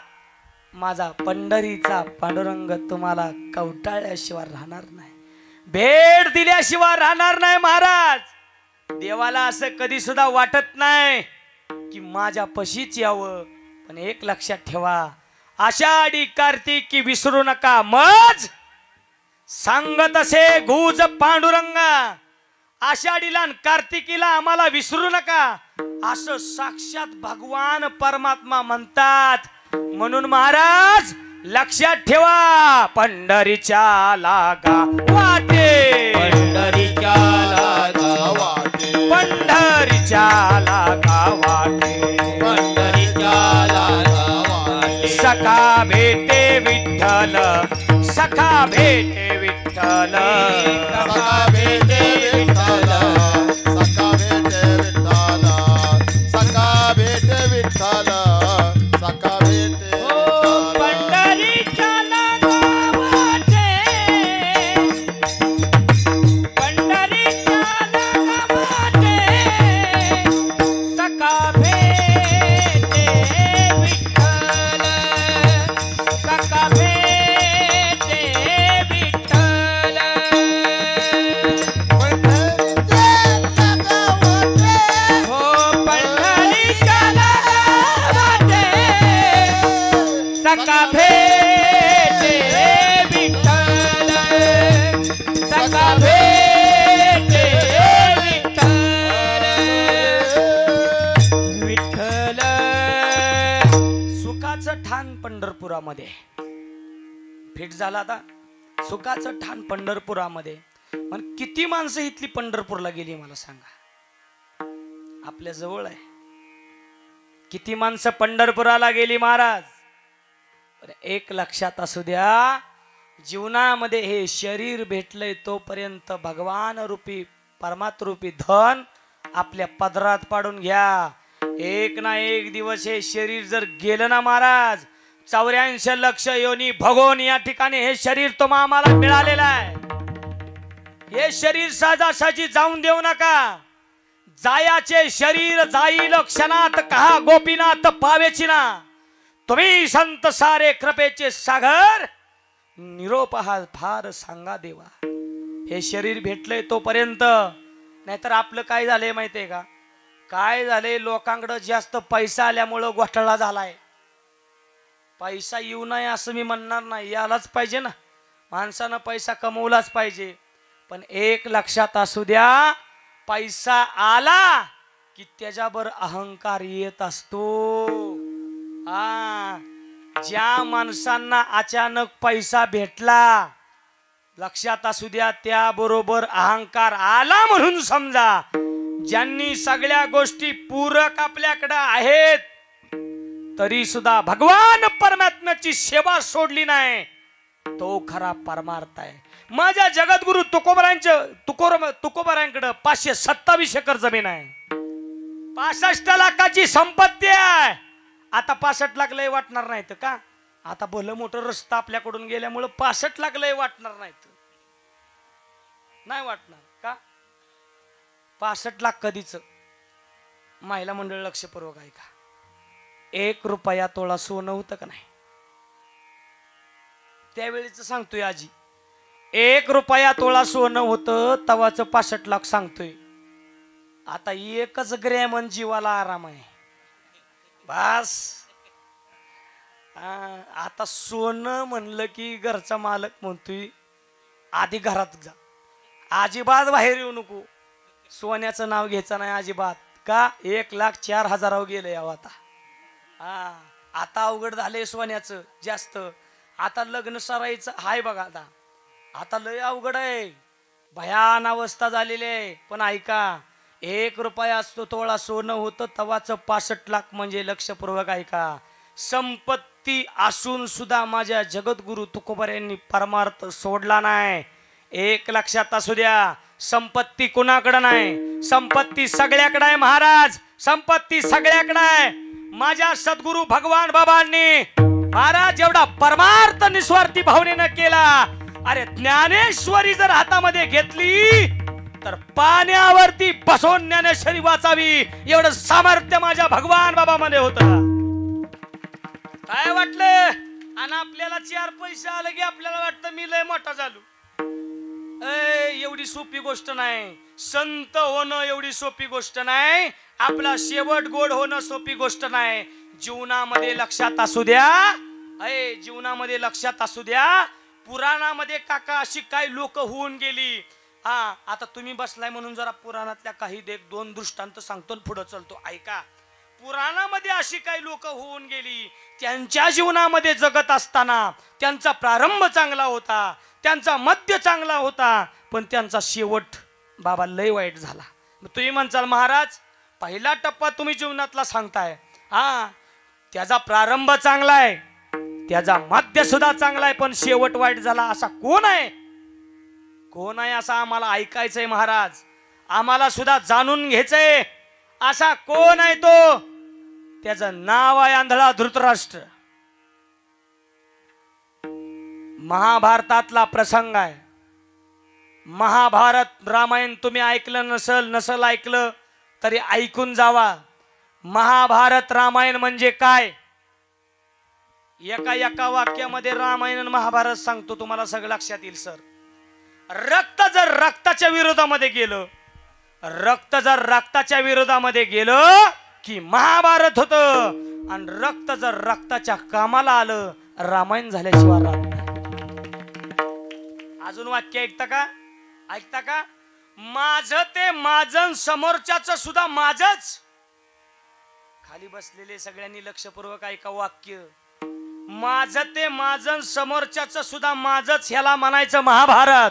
माझा पंढरीचा पांडुरंग तुम्हाला कवटाळल्याशिवाय राहणार नाही, भेट दिल्याशिवाय राहणार नाही महाराज. देवाला असं कधी सुद्धा वाटत नाही की माझ्या पशीच यावं, पण एक लक्षात ठेवा, आषाढी कार्तिकी विसरू नका. मज सांगत असे गुज पांडुरंगा, आषाढीला आणि कार्तिकीला आम्हाला विसरू नका, असं साक्षात भगवान परमात्मा म्हणतात. म्हणून महाराज लक्षात ठेवा, पंढरीच्या लागा वाटे, पंढरीच्या लागा वाटे, पंढरीच्या लागा वाटे, पंढरीच्या लागा वाटे. सखा भेटे विठ्ठल, सखा भेटे विठ्ठल, सखा भेटे विठ्ठल, सखा विठ्ठल सुखाचं ठाण पंढरपुरामध्ये फिट झाला. आता सुखाचं ठाण पंढरपुरामध्ये, पण किती माणसं इथली पंढरपूरला गेली मला सांगा. आपल्या जवळ आहे. किती माणसं पंढरपुराला गेली महाराज. एक लक्षात असू द्या, जीवनामध्ये हे शरीर भेटलंय तोपर्यंत भगवान रूपी परमात्रूपी धन आपल्या पदरात पाडून घ्या. एक ना एक दिवस हे शरीर जर गेलं ना महाराज, 84 लक्ष योनी भगवून या ठिकाणी हे शरीर तुम्हा आम्हाला मिळालेलं आहे. हे शरीर सहजासहजी जाऊन देऊ नका. जायाचे शरीर जाईल क्षणात, कहा गोपीनाथ पावेची ना. तुम्ही संत सारे कृपेचे सागर, निरोप हा फार सांगा देवा. हे शरीर भेटलंय तोपर्यंत. नाहीतर आपलं काय झालंय माहितीये का, काय झालंय, लोकांकडे जास्त पैसा आल्यामुळं घोटाळा झालाय. पैसा येऊ नये असं मी म्हणणार नाही, यालाच पाहिजे ना, माणसानं पैसा कमवलाच पाहिजे. पण एक लक्षात असू द्या, पैसा आला की त्याच्यावर अहंकार येत असतो. ज्या माणसांना अचानक पैसा भेटला, लक्षात असू द्या, त्याबरोबर अहंकार आला म्हणून समजा. ज्यांनी सगळ्या गोष्टी पूरक आपल्याकडे आहेत तरी सुद्धा भगवान परमात्म्याची सेवा सोडली नाही, तो खरा परमार्थ आहे. माझ्या जगद्गुरु तुकोबरांकडे 527 एकर जमीन आहे, 65 लाखाची संपत्ती आहे. आता 65 लाख लय वाटणार नाहीत का? आता भलं मोठं रस्ता आपल्याकडून गेल्यामुळे 65 लाख लय वाटणार नाहीत, नाही वाटणार का? 65 लाख कधीच. महिला मंडळ लक्षपूर्वक आहे का, 1 रुपया तोळा सोनं होतं का नाही त्यावेळीच सांगतोय आजी. 1 रुपया तोळा सोनं होतं तवाच 65 लाख सांगतोय. आता 1 ग्रॅम जीवाला आराम आहे बस. आता सोनं म्हणलं की घरचा मालक म्हणतोय आधी घरात जा, अजिबात बाहेर येऊ नको, सोन्याचं नाव घ्यायचं नाही अजिबात. का 1,04,000 गेले आता. आता अवघड झाले सोन्याचं जास्त. आता लग्न सरायचं हाय बघा, आता लय अवघड आहे, भयान अवस्था झालेली आहे. पण ऐका, 1 रुपया असतो तोळा सोनं होतं तवाच 65 लाख म्हणजे लक्षपूर्वक ऐका. संपत्ती असून सुद्धा माझ्या जगद्गुरु तुकोबर यांनी परमार्थ सोडला नाही. एक लक्षात असू द्या, संपत्ती कुणाकडे नाही, संपत्ती सगळ्याकडे आहे महाराज, संपत्ती सगळ्याकडे आहे. माझ्या सद्गुरु भगवान बाबांनी महाराज एवढा परमार्थ निस्वार्थी भावनेनं केला. अरे ज्ञानेश्वरी जर हातामध्ये घेतली तर पाण्यावरती बसवून ज्ञानेश्वरी वाचावी एवढं सामर्थ्य माझ्या भगवान बाबामध्ये होतं. काय वाटलं, आणि आपल्याला 4 पैसे आले की आपल्याला वाटतं मी लय मोठा झालो. एवढी सोपी गोष्ट नाही. संत होणं एवढी सोपी गोष्ट नाही. आपला शेवट गोड होणं सोपी गोष्ट नाही. जीवनामध्ये लक्षात असू द्या, जीवनामध्ये लक्षात असू द्या, पुराणामध्ये काका अशी काही लोक होऊन गेली. आता तुम्ही बसलाय म्हणून जरा पुराणातल्या काही 1-2 दृष्टांत सांगतो पुढे चलतो. ऐका, पुराणामध्ये अशी काही लोक होऊन गेली, त्यांच्या जीवनामध्ये जगत असताना त्यांचा प्रारंभ चांगला होता, त्यांचा मध्य चांगला होता, पण त्यांचा शेवट बाबा लय वाईट झाला. तुम्ही म्हणसाल महाराज पहिला टप्पा तुम्ही जीवनातला सांगताय, त्याचा प्रारंभ चांगला आहे, त्याचा मध्य सुद्धा चांगला आहे, पण शेवट वाईट झाला. असा कोण आहे, कोण आहे असं आम्हाला ऐकायचंय महाराज, आम्हाला सुद्धा जाणून घ्यायचंय. असा कोण आहे तो, त्याचं नाव आहे आंधळा धृतराष्ट्र. महाभारतातला प्रसंग आहे. महाभारत रामायण तुम्ही ऐकलं नसल ऐकलं तरी ऐकून जावा. महाभारत रामायण म्हणजे काय, एका वाक्यामध्ये रामायण आणि महाभारत सांगतो, तुम्हाला सगळं लक्षात येईल सर. रक्त जर रक्ताच्या विरोधामध्ये गेलं, रक्त जर रक्ताच्या विरोधामध्ये गेलं की महाभारत होतं, आणि रक्त जर रक्ताच्या कामाला आलं रामायण झाल्याशिवाय राहत नाही. अजून वाक्य ऐकता का, माझं ते माझं, समोरच्याच सुद्धा माझच. खाली बसलेले सगळ्यांनी लक्षपूर्वक ऐका वाक्य. माझं ते माझं समोरच्याच सुद्धा माझंच ह्याला म्हणायचं महाभारत.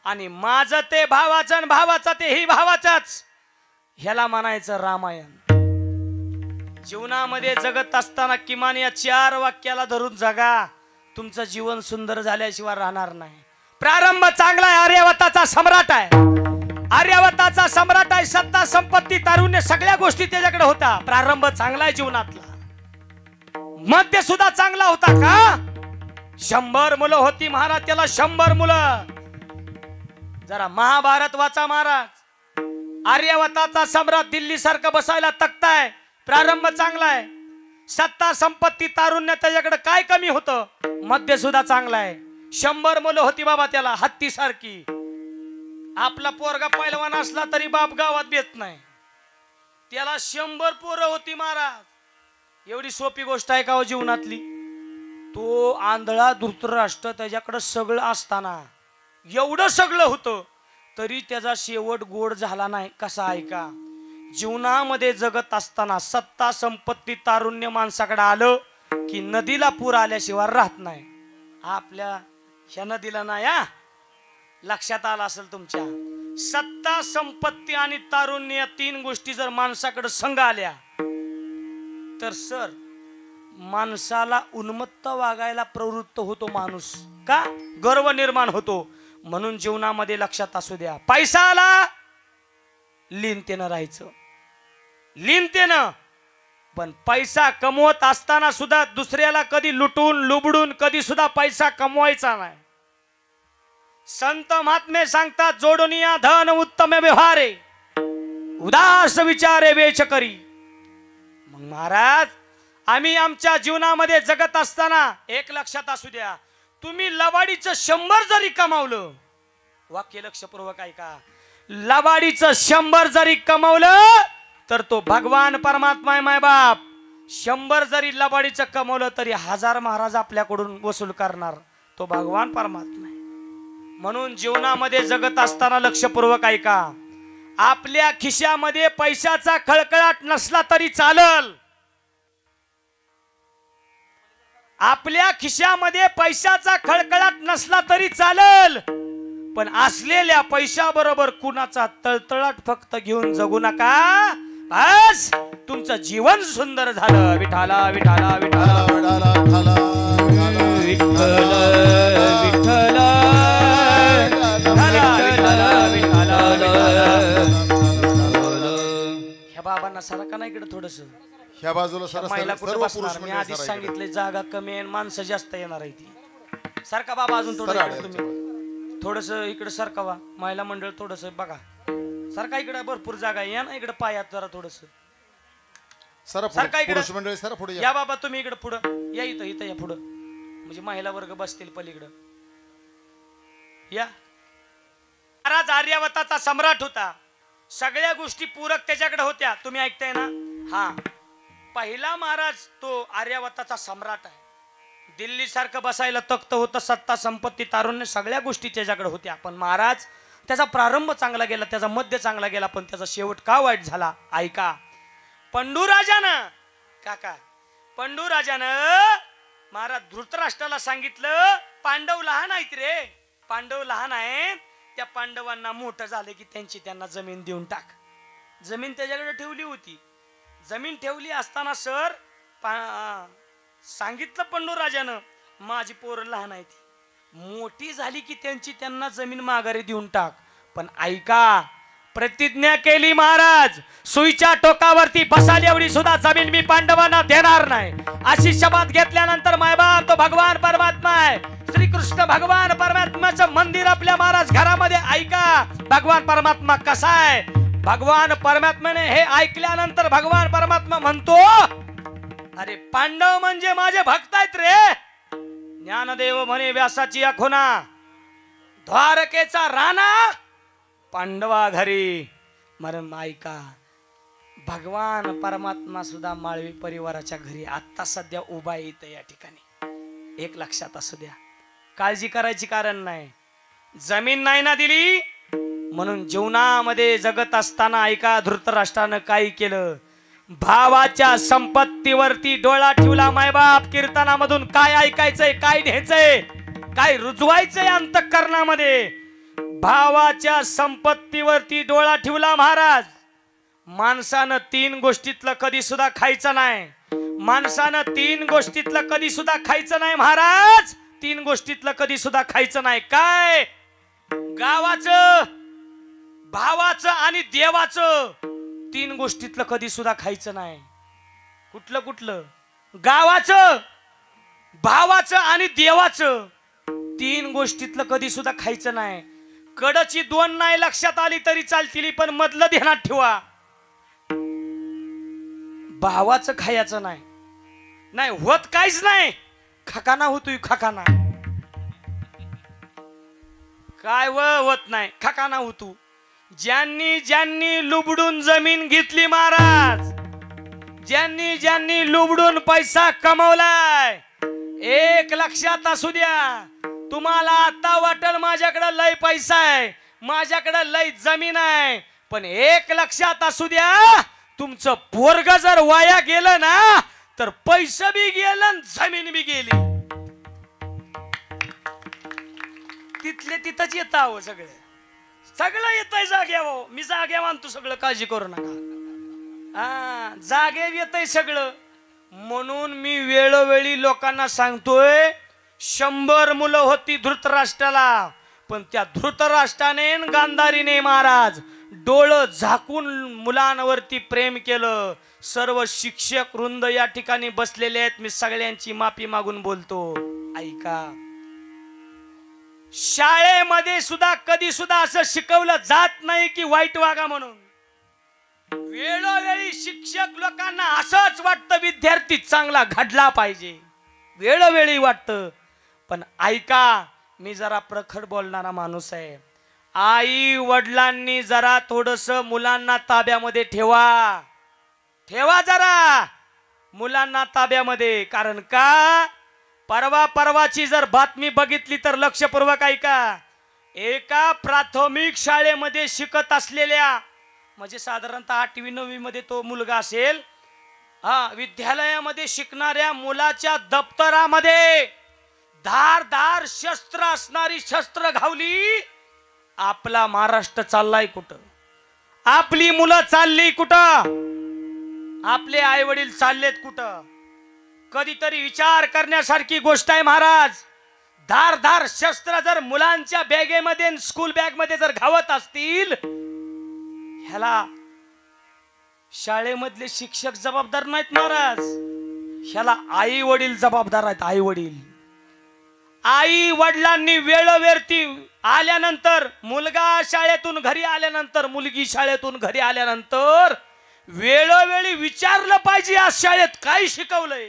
आणि माझं ते भावाचं आणि भावाचं ते ही भावाचंच ह्याला म्हणायचं रामायण. जीवनामध्ये जगत असताना किमान या 4 वाक्याला धरून जगा. तुमचं जीवन सुंदर झाल्याशिवाय राहणार नाही. प्रारंभ चांगला आहे. आर्यवताचा सम्राट आहे. आर्यवताचा सम्राट आहे. सत्ता संपत्ती तारुण्य सगळ्या गोष्टी त्याच्याकडे होता. प्रारंभ चांगला आहे जीवनातला. मध्य सुद्धा चांगला होता का? 100 मुलं होती महाराज त्याला. 100 मुलं. जरा महाभारत वाचा महाराज. आर्यवताचा सम्राट दिल्ली सारखं बसायला तख्ताय. प्रारंभ चांगला आहे. सत्ता संपत्ती तारुण्य त्याच्याकडे काय कमी होतं? मध्य सुद्धा चांगला आहे. 100 मुलं होती बाबा त्याला हत्ती सारखी. आपला पोरगा पैलवान असला तरी बाप गावात देत नाही. त्याला 100 पोरं होती महाराज. एवढी सोपी गोष्ट आहे का हो जीवनातली? तो आंधळा धृतराष्ट्र त्याच्याकडे सगळं असताना एवढं सगळं होतं तरी त्याचा शेवट गोड झाला नाही. कसा ऐका. जीवनामध्ये जगत असताना सत्ता संपत्ती तारुण्य माणसाकडे आलं की नदीला पूर आल्याशिवाय राहत नाही. आपल्या ह्या नदीला नाही. लक्षात आलं असेल तुमच्या. सत्ता संपत्ती आणि तारुण्य या 3 गोष्टी जर माणसाकडे संग आल्या तर सर माणसाला उन्मत्त वागायला प्रवृत्त होतो माणूस. का? गर्व निर्माण होतो. म्हणून जीवनामध्ये लक्षात असू द्या. पैसा आला लीनतेनं राहायचं. लीनतेनं. पण पैसा कमवत असताना सुद्धा दुसऱ्याला कधी लुटून लुबडून कधी सुद्धा पैसा कमवायचा नाही. संत महात्मे सांगतात जोडुनिया धन उत्तम व्यवहारे उदास विचारे वेच करी. मग महाराज आम्ही आमच्या जीवनामध्ये जगत असताना एक लक्षात असू द्या. तुम्ही लबाडीचं 100 जरी कमावलं. वाक्य लक्षपूर्वक ऐका. लबाडीचं 100 जरी कमावलं तर तो भगवान परमात्मा आहे माय बाप. 100 जरी लबाडीचं कमवलं तरी 1000 महाराज आपल्याकडून वसूल करणार. तो भगवान परमात्मा आहे. म्हणून जीवनामध्ये जगत असताना लक्षपूर्वक ऐका. आपल्या खिशामध्ये पैशाचा खळखळाट नसला तरी चालल. आपल्या खिशामध्ये पैशाचा खळखळाट नसला तरी चालल. पण असलेल्या पैशाबरोबर कुणाचा तळतळाट फक्त घेऊन जगू नका. बस तुमचं जीवन सुंदर झालं. विठाला विठाला विठाला विठाला विठ्ठल विठ्ठल ह्या बाबांना सारखा नाही इकडे थोडस. ह्या बाजूला सर महिला कुठे सर्व बसणार? पुरुष मी मंडळी आधीच सर सांगितले जागा कमी आहे माणसं जास्त येणार आहे ती. सारखा बाबा अजून थोडं इकडे तुम्ही थोडस इकडे सरकावा. महिला मंडळ थोडस बघा. सारखा इकडे भरपूर जागा आहे. या ना इकडे पायात जरा थोडस सारखा इकडे. पुरुष मंडळी सर पुढे या बाबा तुम्ही इकडे पुढं या. इथं इथं या पुढं. म्हणजे महिला वर्ग बसतील पलीकडं. या. महाराज आर्यवताचा सम्राट होता. सगळ्या गोष्टी पूरक त्याच्याकडे होत्या. तुम्ही ऐकताय ना? हा. पहिला महाराज तो आर्यवताचा सम्राट आहे. दिल्ली सारखं बसायला तख्त होतं. सत्ता संपत्ती तारुण्य सगळ्या गोष्टी त्याच्याकडे होत्या. पण महाराज त्याचा प्रारंभ चांगला गेला. त्याचा मध्य चांगला गेला. पण त्याचा शेवट का वाईट झाला? ऐका. पंडूराजानं काका पंडूराजानं महाराज धृतराष्ट्राला सांगितलं पांडव लहान आहेत रे. पांडव लहान आहेत. त्या पांडवांना मोठं झालं की त्यांना जमीन देऊन टाक. जमीन त्याच्याकडे ठेवली होती. जमीन ठेवली असताना सर सांगितलं पंडूराजानं माझी पोरं लहान आहेत. मोठी झाली की त्यांना जमीन माघारी देऊन टाक. पण ऐका प्रतिज्ञा केली महाराज सुईच्या टोकावरती बसाल एवढी सुद्धा जमीन मी पांडवांना देणार नाही. अशी शपथ घेतल्यानंतर मायबाप तो भगवान परमात्मा आहे. श्रीकृष्ण भगवान परमात्म्याचं मंदिर आपल्या महाराज घरामध्ये. ऐका भगवान परमात्मा कसा आहे. भगवान परमात्म्याने हे ऐकल्यानंतर भगवान परमात्मा म्हणतो अरे पांडव म्हणजे माझे भक्त आहेत रे. ज्ञानदेव म्हणे व्यासाची अखोना द्वारकेचा राणा पांडवा घरी. मरण ऐका भगवान परमात्मा सुद्धा माळवी परिवाराच्या घरी आता सध्या उभा येत या ठिकाणी. एक लक्षात असू द्या. काळजी करायची कारण नाही. जमीन नाही ना दिली म्हणून जीवनामध्ये जगत असताना ऐका धृतराष्ट्रानं काय केलं. भावाच्या संपत्तीवरती डोळा ठेवला मायबाप. कीर्तनामधून काय ऐकायचंय, काय न्यायचंय, काय रुजवायचंय अंतःकरणामध्ये. भावाच्या संपत्तीवरती डोळा ठेवला महाराज. माणसानं 3 गोष्टीतलं कधी सुद्धा खायचं नाही. माणसानं 3 गोष्टीतलं कधी सुद्धा खायचं नाही महाराज. 3 गोष्टीतलं कधी सुद्धा खायचं नाही. काय? गावाचं, भावाचं आणि देवाचं. 3 गोष्टीतलं कधी सुद्धा खायचं नाही. कुठलं कुठलं? गावाचं, भावाचं आणि देवाचं. 3 गोष्टीतलं कधी सुद्धा खायचं नाही. कडची 2 नाही लक्षात आली तरी चालतील, पण मधलं ध्यानात ठेवा. भावाचं खायचं नाही. नाही होत काहीच नाही. खकाना होतोय, खकाना. काय होत नाही, खकाना होतो. ज्यांनी ज्यांनी लुबडून जमीन घेतली महाराज, ज्यांनी ज्यांनी लुबडून पैसा कमवलाय, एक लक्षात असू द्या. तुम्हाला आता वाटेल माझ्याकडे लय पैसा आहे, माझ्याकडे लय जमीन आहे, पण एक लक्षात असू द्या, तुमचं पोरग जर वाया गेलं ना तर पैसा बी गेलं, जमीन बी गेली. तिथले तिथंच येत आहो. सगळं येतंय जाग्यावर. मी जाग्या मानतो सगळं, काळजी करू नका. जागे येतंय सगळं. म्हणून मी वेळोवेळी लोकांना सांगतोय, 100 मुलं होती धृतराष्ट्राला, पण त्या धृतराष्ट्राने गांधारीने महाराज डोळं झाकून मुलांवरती प्रेम केलं. सर्व शिक्षक वृंद या ठिकाणी बसलेले आहेत. मी सगळ्यांची माफी मागून बोलतो. ऐका, शाळेमध्ये सुद्धा कधी सुद्धा असं शिकवलं जात नाही की वाईट वागा म्हणून. वेळोवेळी शिक्षक लोकांना असंच वाटतं विद्यार्थी चांगला घडला पाहिजे, वेळोवेळी वाटतं. पण ऐका, मी जरा प्रखर बोलणारा माणूस आहे. आई वडिलांनी जरा थोडस मुलांना ताब्यामध्ये ठेवा. ठेवा जरा मुलांना ताब्यामध्ये. कारण का, परवाची जर बातमी बघितली तर लक्षपूर्वक ऐका. एका प्राथमिक शाळेमध्ये शिकत असलेल्या, म्हणजे साधारणतः 8वी 9वी मध्ये तो मुलगा असेल, विद्यालयामध्ये शिकणाऱ्या मुलाच्या दप्तरामध्ये धारदार शस्त्र असणारी शस्त्र घावली. आपला महाराष्ट्र चाललाय कुठं? आपली मुलं चालली कुठं? आपले आई वडील चाललेत कुठं? कधीतरी विचार करण्यासारखी गोष्ट आहे महाराज. धारदार शस्त्र जर मुलांच्या बॅगेमध्ये, स्कूल बॅग मध्ये जर घावत असतील, ह्याला शाळेमधले शिक्षक जबाबदार नाहीत महाराज. ह्याला आई वडील जबाबदार आहेत. आई वडील, आई वडिलांनी वेळोवेळी आल्यानंतर, मुलगा शाळेतून घरी आल्यानंतर, मुलगी शाळेतून घरी आल्यानंतर वेळोवेळी विचारलं पाहिजे, आज शाळेत काय शिकवलंय,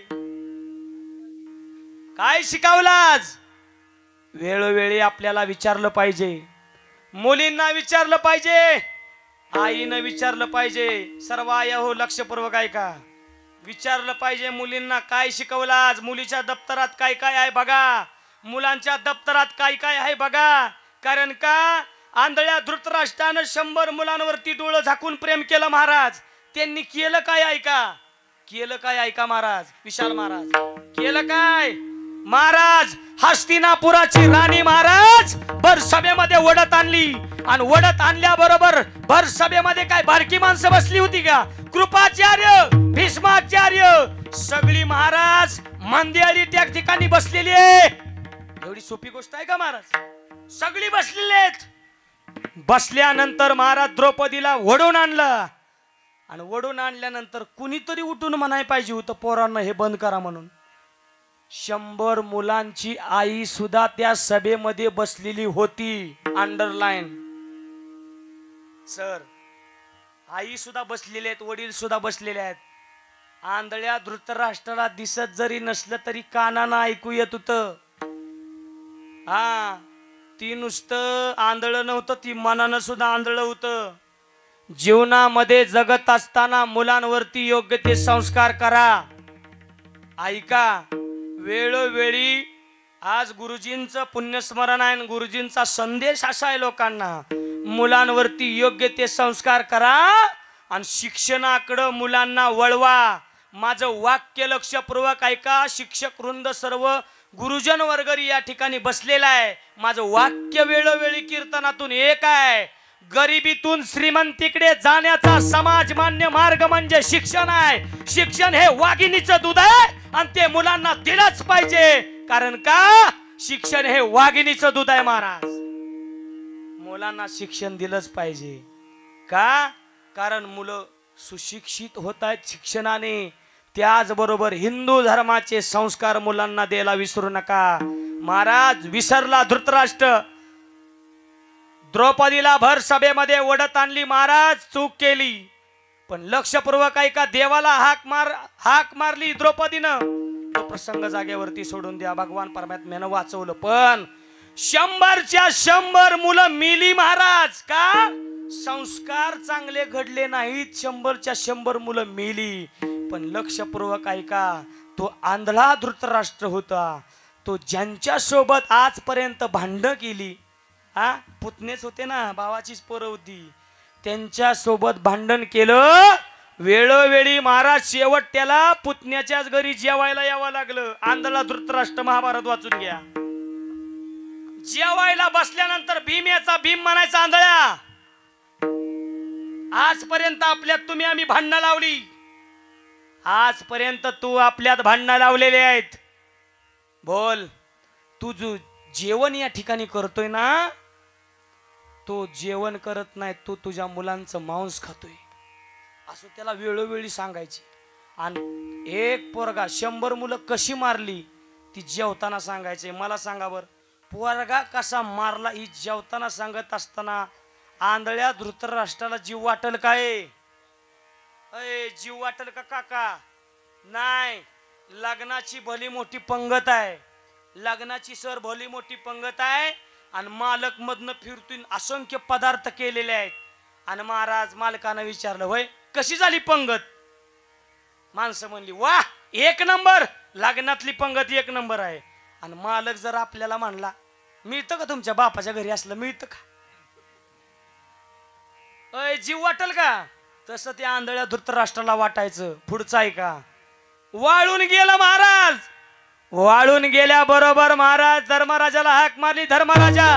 काय शिकवलं आज. वेळोवेळी आपल्याला विचारलं पाहिजे. मुलींना विचारलं पाहिजे, आईनं विचारलं पाहिजे. सर्व आया हो लक्षपूर्वक ऐका. विचारलं पाहिजे मुलींना काय शिकवलं आज, मुलीच्या दप्तरात काय काय आहे बघा, मुलांच्या दप्तरात काय काय आहे बघा. कारण का, आंधळ्या धृतराष्ट्रानं 100 मुलांवरती डोळं झाकून प्रेम केलं महाराज. त्यांनी केलं काय ऐका, केलं काय ऐका महाराज. विशाल महाराज केलं काय महाराज. हस्तिनापुराची राणी महाराज भर सभेमध्ये ओढत आणली, आणि ओढत आणल्याबरोबर भर सभेमध्ये काय बारकी माणसं बसली होती का? कृपाचार्य, भीष्माचार्य, सगळी महाराज मंदिरी त्या ठिकाणी बसलेली आहे. एवढी सोपी गोष्ट आहे का महाराज? सगळी बसलेली आहेत. बसल्यानंतर महाराज द्रौपदीला ओढून आणलं, आणि ओढून आणल्यानंतर कुणीतरी उठून म्हणाय पाहिजे होतं पोरांना हे बंद करा म्हणून. 100 मुलांची आई सुद्धा त्या सभेमध्ये बसलेली होती. Underline sir. आई सुद्धा बसलेले आहेत, वडील सुद्धा बसलेले आहेत. आंधळ्या धृतराष्ट्राला दिसत जरी नसलं तरी कानानं ऐकू येत होतं. ती नुसतं आंधळ नव्हतं, ती मनानं सुद्धा आंधळ होतं. जीवनामध्ये जगत असताना मुलांवरती योग्य ते संस्कार करा. ऐका, वेळोवेळी आज गुरुजींचं पुण्यस्मरण आहे, गुरुजींचा संदेश असा आहे लोकांना, मुलांवरती योग्य ते संस्कार करा. आणि शिक्षणाकडं मुलांना वळवा. माझं वाक्य लक्षपूर्वक ऐका. शिक्षक वृंद सर्व गुरुजन वर्गरी या ठिकाणी बसलेला आहे. माझं वाक्य वेळोवेळी कीर्तनातून एक आहे. गरिबीतून श्रीमंतीकडे जाण्याचा समाज मान्य मार्ग म्हणजे शिक्षण आहे. शिक्षण हे वाघिणीचं दूध आहे आणि ते मुलांना दिलंच पाहिजे. कारण का शिक्षण हे वाघिणीचं दूध आहे महाराज. मुलांना शिक्षण दिलंच पाहिजे. का? कारण मुलं सुशिक्षित होत आहेत शिक्षणाने. त्याचबरोबर हिंदू धर्माचे संस्कार मुलांना द्यायला विसरू नका. महाराज विसरला धृतराष्ट्र. द्रौपदीला भर सभेमध्ये ओढत आणली. महाराज चूक केली. पण लक्षपूर्वक ऐका. देवाला हाक मारली द्रौपदीनं. तो प्रसंग जागेवरती सोडून द्या. भगवान परमात्म्यानं वाचवलं. पण 100च्या 100 मुलं मिली महाराज. का? संस्कार चांगले घडले नाहीत. 100च्या 100 मुलं मिली. पण लक्षपूर्वक ऐका. तो आंधळा धृतराष्ट्र होता. तो ज्यांच्या सोबत आजपर्यंत भांडणं केली, पुतणेच होते ना, भावाचीच पोरं होती, त्यांच्या सोबत भांडण केलं. वेळोवेळी महाराज शेवट त्याला पुतण्याच्याच घरी जेवायला यावं लागलं. आंधळा धृतराष्ट्र. महाभारत वाचून घ्या. जेवायला बसल्यानंतर भीमेचा भीम म्हणायचा आंधळ्या, आजपर्यंत आपल्यात तुम्ही आम्ही भांडणं लावली. आजपर्यंत तू आपल्यात भांडणं लावलेले आहेत. बोल, तू जो जेवण या ठिकाणी करतोय ना, तो जेवण करत नाही, तो तुझ्या मुलांचं मांस खातोय. असं त्याला वेळोवेळी सांगायचे. आणि एक पोरगा 100 मुलं कशी मारली ती जेवताना सांगायचे. मला सांगा बर, पोरगा कसा मारला ही जेवताना सांगत असताना आंधळ्या धृतराष्ट्राला जीव वाटल काय? जीव वाटल का काका? नाही. लग्नाची भली मोठी पंगत आहे. लग्नाची सर भली मोठी पंगत आहे. आणि मालक मधनं फिरतून असंख्य पदार्थ केलेले आहेत. आणि महाराज मालकानं विचारलं, होय कशी झाली पंगत? माणसं म्हणली, वाह एक नंबर. लग्नातली पंगत एक नंबर आहे. आणि मालक जर आपल्याला म्हणला, मिळतं का तुमच्या बापाच्या घरी असलं मिळतं का? जीव वाटल का? तसं त्या आंधळ्या धृतराष्ट्राला वाटायचं. पुढचं आहे का? वाळून गेलं महाराज. वाळून गेल्याबरोबर महाराज धर्मराजाला हाक मारली. धर्मराजा,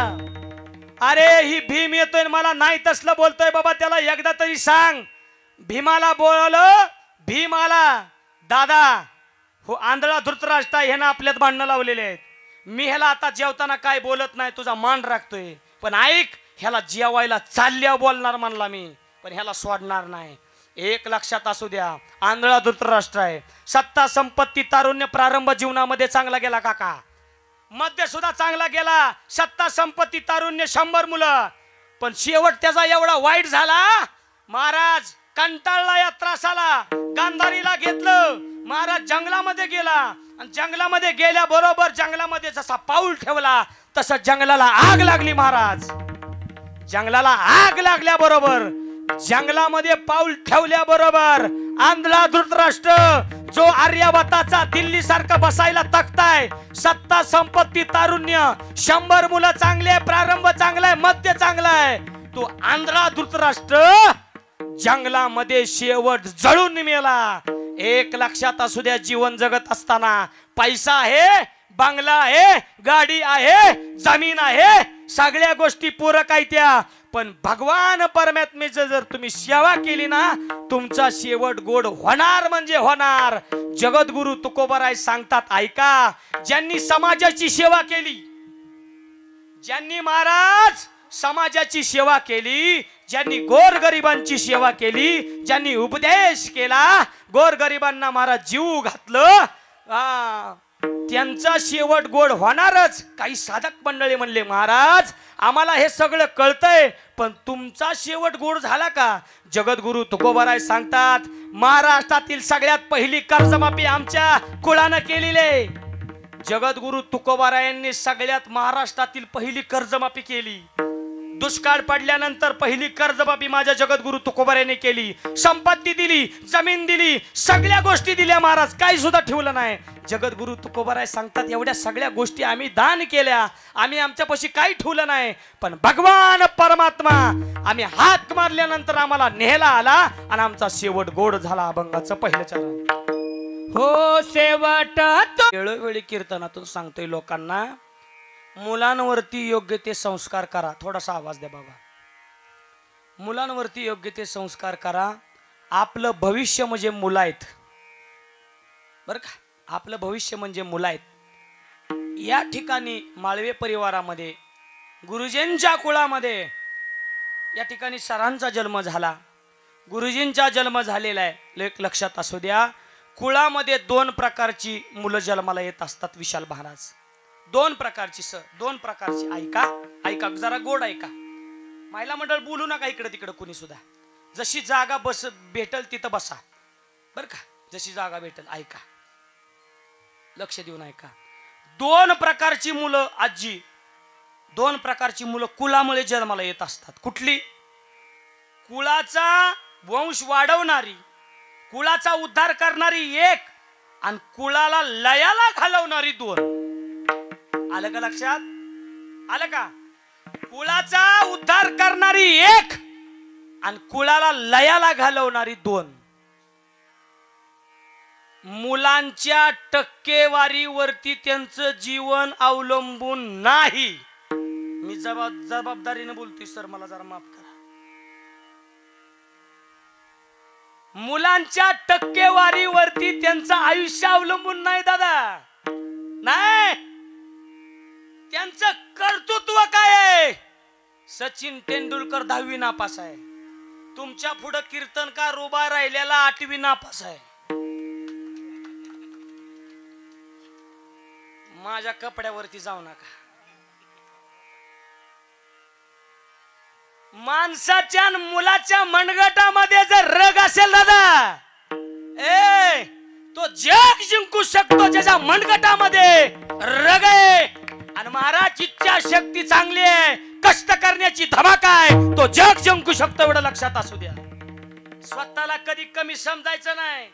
अरे ही भीम येतोय मला नाही तसलं बोलतोय बाबा, त्याला एकदा तरी सांग. भीमाला बोलवलं. भीम आला. दादा हो आंधळा धृतराष्ट्र ह्यानं आपल्यात भांडणं लावलेले आहेत. मी ह्याला आता जेवताना काय बोलत नाही, तुझा मान राखतोय. पण ऐक, ह्याला जेवायला चालल्या बोलणार म्हणला मी, पण ह्याला सोडणार नाही. एक लक्षात असू द्या, आंधळा धृतराष्ट्र आहे. सत्ता संपत्ती तारुण्य प्रारंभ जीवनामध्ये चांगला गेला काका. मध्य सुद्धा चांगला गेला. सत्ता संपत्ती तारुण्य 100 मुलं. पण शेवट त्याचा एवढा वाईट झाला महाराज, कंटाळला या त्रासाला. गांधारीला घेतलं महाराज, जंगलामध्ये गेला. आणि जंगलामध्ये गेल्याबरोबर जंगलामध्ये जसा पाऊल ठेवला तसं जंगलाला आग लागली महाराज. जंगलाला आग लागल्याबरोबर, जंगलामध्ये पाऊल ठेवल्याबरोबर आंधळा धृतराष्ट्र जो आर्यभट्टाचा दिल्ली सारखा बसायला तख्ताय, सत्ता संपत्ती तारुण्य 100 मुलं चांगले, प्रारंभ चांगला आहे, मध्य चांगला आहे, तो आंधळा धृतराष्ट्र जंगलामध्ये शेवट जळून मेला. एक लक्षात असू द्या, जीवन जगत असताना पैसा आहे, बंगला आहे, गाडी आहे, जमीन आहे, सगळ्या गोष्टी पूरक आहेत त्या. पण भगवान परमात्मेची जर तुम्ही सेवा केली ना, तुमचा शेवट गोड होणार म्हणजे होणार. जगद्गुरु तुकोबाराय सांगतात, ऐका, ज्यांनी समाजाची सेवा केली, ज्यांनी महाराज समाजाची सेवा केली, ज्यांनी गोरगरिबांची सेवा केली, ज्यांनी उपदेश केला, गोरगरिबांना महाराज जीव घातलं, त्यांचा शेवट गोड होणारच. काही साधक मंडळी म्हणले, महाराज आम्हाला हे सगळं कळतंय, पण तुमचा शेवट गोड झाला का? जगद्गुरु तुकोबाराय सांगतात, महाराष्ट्रातील सगळ्यात पहिली कर्जमाफी आमच्या कुळानं केलेली आहे. जगद्गुरु तुकोबारायांनी सगळ्यात महाराष्ट्रातील पहिली कर्जमाफी केली. दुष्काळ पडल्यानंतर पहिली कर्जमाफी माझ्या जगद्गुरु तुकोबाराने केली. संपत्ती दिली, जमीन दिली, सगळ्या गोष्टी दिल्या महाराज, काही सुद्धा ठेवलं नाही. जगद्गुरु तुकोबाराय सांगतात एवढ्या सगळ्या गोष्टी आम्ही दान केल्या, आम्ही आमच्यापाशी काही ठेवलं नाही, पण भगवान परमात्मा आम्ही हाक मारल्यानंतर आम्हाला नेहला आला आणि आमचा शेवट गोड झाला. अभंगाचं पहिलं चरण. हो शेवट वेळोवेळी कीर्तनातून सांगतोय लोकांना, मुलांवरती योग्य ते संस्कार करा. थोडासा आवाज द्या बाबा. मुलांवरती योग्य ते संस्कार करा. आपलं भविष्य म्हणजे मुलं आहेत बरं का, आपलं भविष्य म्हणजे मुलं आहेत. या ठिकाणी माळवे परिवारामध्ये गुरुजींच्या कुळामध्ये या ठिकाणी सरांचा जन्म झाला, गुरुजींचा जन्म झालेला आहे. एक लक्षात असू द्या, कुळामध्ये 2 प्रकारची मुलं जन्माला येत असतात. विशाल महाराज 2 प्रकारची, दोन प्रकारची. ऐका ऐका जरा गोड ऐका. महिला मंडळ बोलू नका इकडे तिकडे कुणी सुद्धा. जशी जागा भेटल तिथं बसा बर का, जशी जागा भेटल. ऐका, लक्ष देऊन ऐका. 2 प्रकारची मुलं आजी, 2 प्रकारची मुलं कुळामुळे जन्माला येत असतात. कुठली? कुळाचा वंश वाढवणारी, कुळाचा उद्धार करणारी 1 आणि कुळाला लयाला घालवणारी 2. आलं का लक्षात? आलं का? कुळाचा उद्धार करणारी 1 आणि कुळाला लयाला घालवणारी 2. मुलांच्या टक्केवारीवरती त्यांचं जीवन अवलंबून नाही. मी जबाबदारीने बोलतोय सर, मला जरा माफ करा. मुलांच्या टक्केवारीवरती त्यांचं आयुष्य अवलंबून नाही दादा, नाही. त्यांचं कर्तृत्व काय आहे? सचिन तेंडुलकर 10वी नापास आहे, तुमच्या पुढे कीर्तनकार उभा राहिलेला 8वी नापास आहे. माझ्या कपड्यावरती जाऊ नका. माणसाच्या मुलाच्या मनगटामध्ये जर रग असेल दादा, तो जग जिंकू शकतो ज्याच्या मनगटामध्ये रग आहे. आणि महाराज इच्छा शक्ती चांगली आहे, कष्ट करण्याची धमाक आहे, तो जग जिंकू शकतो. एवढं लक्षात असू द्या. स्वतःला कधी कमी समजायचं नाही.